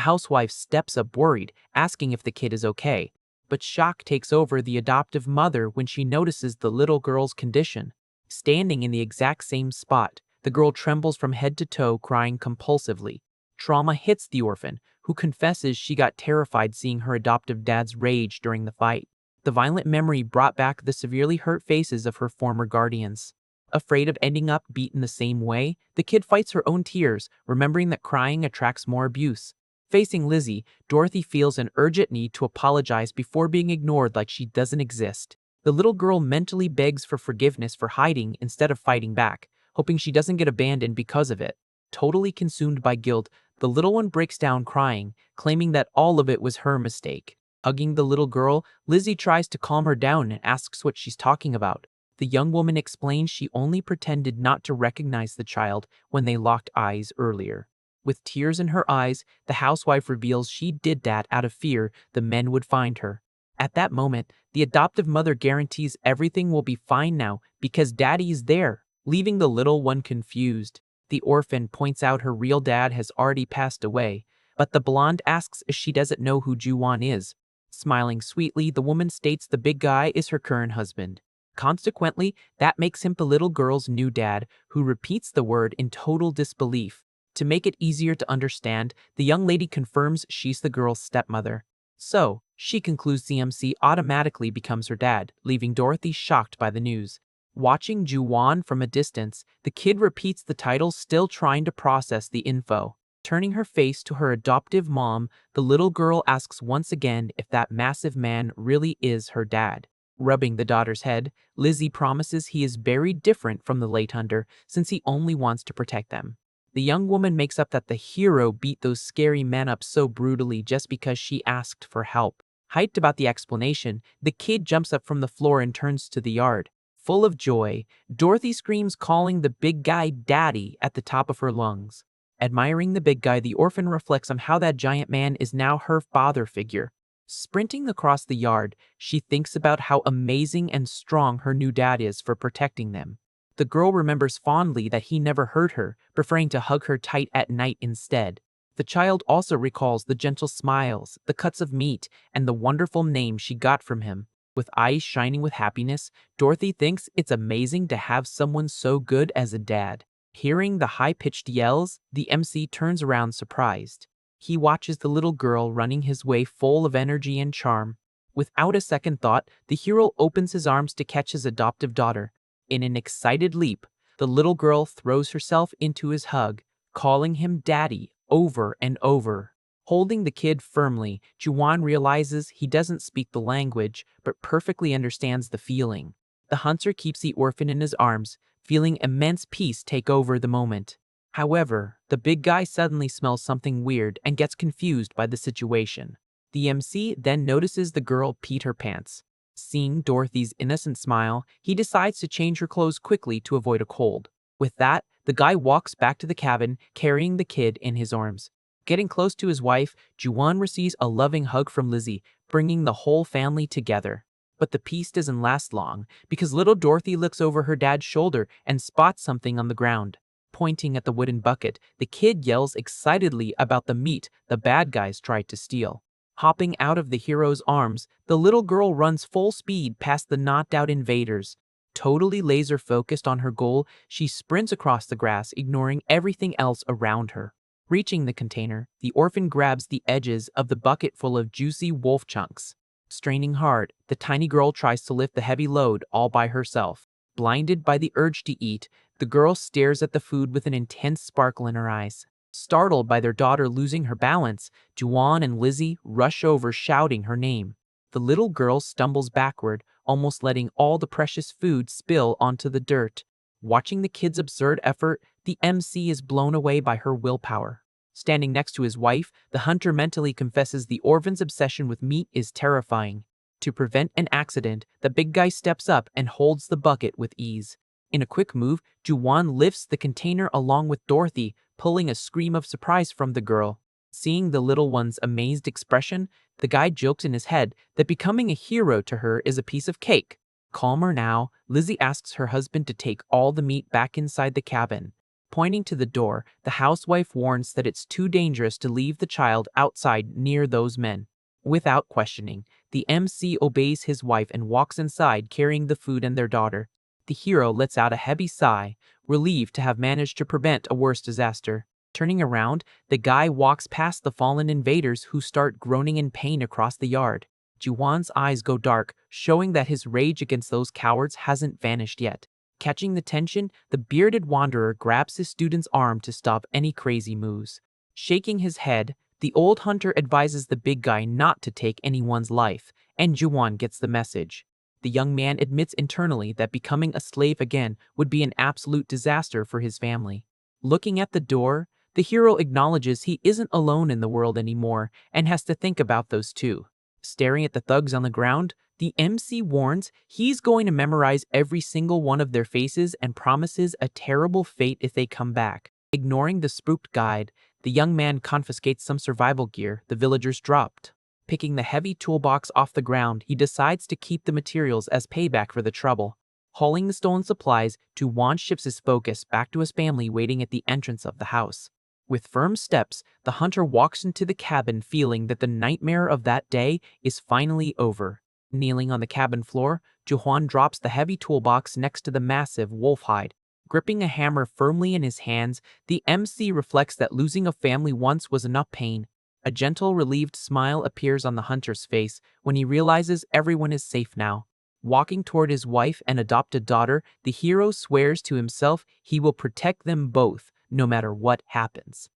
[SPEAKER 1] housewife steps up worried, asking if the kid is okay. But shock takes over the adoptive mother when she notices the little girl's condition. Standing in the exact same spot, the girl trembles from head to toe, crying compulsively. Trauma hits the orphan, who confesses she got terrified seeing her adoptive dad's rage during the fight. The violent memory brought back the severely hurt faces of her former guardians. Afraid of ending up beaten the same way, the kid fights her own tears, remembering that crying attracts more abuse. Facing Lizzie, Dorothy feels an urgent need to apologize before being ignored like she doesn't exist. The little girl mentally begs for forgiveness for hiding instead of fighting back, hoping she doesn't get abandoned because of it. Totally consumed by guilt, the little one breaks down crying, claiming that all of it was her mistake. Hugging the little girl, Lizzie tries to calm her down and asks what she's talking about. The young woman explains she only pretended not to recognize the child when they locked eyes earlier. With tears in her eyes, the housewife reveals she did that out of fear the men would find her. At that moment, the adoptive mother guarantees everything will be fine now because daddy is there, leaving the little one confused. The orphan points out her real dad has already passed away, but the blonde asks if she doesn't know who Ju-won is. Smiling sweetly, the woman states the big guy is her current husband. Consequently, that makes him the little girl's new dad, who repeats the word in total disbelief. To make it easier to understand, the young lady confirms she's the girl's stepmother. So, she concludes the MC automatically becomes her dad, leaving Dorothy shocked by the news. Watching Ju-won from a distance, the kid repeats the title, still trying to process the info. Turning her face to her adoptive mom, the little girl asks once again if that massive man really is her dad. Rubbing the daughter's head, Lizzie promises he is very different from the late hunter since he only wants to protect them. The young woman makes up that the hero beat those scary men up so brutally just because she asked for help. Hyped about the explanation, the kid jumps up from the floor and turns to the yard. Full of joy, Dorothy screams, calling the big guy daddy at the top of her lungs. Admiring the big guy, the orphan reflects on how that giant man is now her father figure. Sprinting across the yard, she thinks about how amazing and strong her new dad is for protecting them. The girl remembers fondly that he never hurt her, preferring to hug her tight at night instead. The child also recalls the gentle smiles, the cuts of meat, and the wonderful name she got from him. With eyes shining with happiness, Dorothy thinks it's amazing to have someone so good as a dad. Hearing the high-pitched yells, the MC turns around surprised. He watches the little girl running his way full of energy and charm. Without a second thought, the hero opens his arms to catch his adoptive daughter. In an excited leap, the little girl throws herself into his hug, calling him daddy over and over. Holding the kid firmly, Ju-won realizes he doesn't speak the language, but perfectly understands the feeling. The hunter keeps the orphan in his arms, feeling immense peace take over the moment. However, the big guy suddenly smells something weird and gets confused by the situation. The MC then notices the girl peed her pants. Seeing Dorothy's innocent smile, he decides to change her clothes quickly to avoid a cold. With that, the guy walks back to the cabin, carrying the kid in his arms. Getting close to his wife, Ju-won receives a loving hug from Lizzie, bringing the whole family together. But the peace doesn't last long, because little Dorothy looks over her dad's shoulder and spots something on the ground. Pointing at the wooden bucket, the kid yells excitedly about the meat the bad guys tried to steal. Hopping out of the hero's arms, the little girl runs full speed past the knocked-out invaders. Totally laser-focused on her goal, she sprints across the grass, ignoring everything else around her. Reaching the container, the orphan grabs the edges of the bucket full of juicy wolf chunks. Straining hard, the tiny girl tries to lift the heavy load all by herself. Blinded by the urge to eat, the girl stares at the food with an intense sparkle in her eyes. Startled by their daughter losing her balance, Ju-won and Lizzie rush over shouting her name. The little girl stumbles backward, almost letting all the precious food spill onto the dirt. Watching the kid's absurd effort, the MC is blown away by her willpower. Standing next to his wife, the hunter mentally confesses the orphan's obsession with meat is terrifying. To prevent an accident, the big guy steps up and holds the bucket with ease. In a quick move, Juwan lifts the container along with Dorothy, pulling a scream of surprise from the girl. Seeing the little one's amazed expression, the guy jokes in his head that becoming a hero to her is a piece of cake. Calmer now, Lizzie asks her husband to take all the meat back inside the cabin. Pointing to the door, the housewife warns that it's too dangerous to leave the child outside near those men. Without questioning, the MC obeys his wife and walks inside carrying the food and their daughter. The hero lets out a heavy sigh, relieved to have managed to prevent a worse disaster. Turning around, the guy walks past the fallen invaders who start groaning in pain across the yard. Juwan's eyes go dark, showing that his rage against those cowards hasn't vanished yet. Catching the tension, the bearded wanderer grabs his student's arm to stop any crazy moves. Shaking his head, the old hunter advises the big guy not to take anyone's life, and Juwan gets the message. The young man admits internally that becoming a slave again would be an absolute disaster for his family. Looking at the door, the hero acknowledges he isn't alone in the world anymore and has to think about those too. Staring at the thugs on the ground, the MC warns he's going to memorize every single one of their faces and promises a terrible fate if they come back. Ignoring the spooked guide, the young man confiscates some survival gear the villagers dropped. Picking the heavy toolbox off the ground, he decides to keep the materials as payback for the trouble. Hauling the stolen supplies, Juwan shifts his focus back to his family waiting at the entrance of the house. With firm steps, the hunter walks into the cabin feeling that the nightmare of that day is finally over. Kneeling on the cabin floor, Juwan drops the heavy toolbox next to the massive wolf hide. Gripping a hammer firmly in his hands, the MC reflects that losing a family once was enough pain. A gentle, relieved smile appears on the hunter's face when he realizes everyone is safe now. Walking toward his wife and adopted daughter, the hero swears to himself he will protect them both, no matter what happens.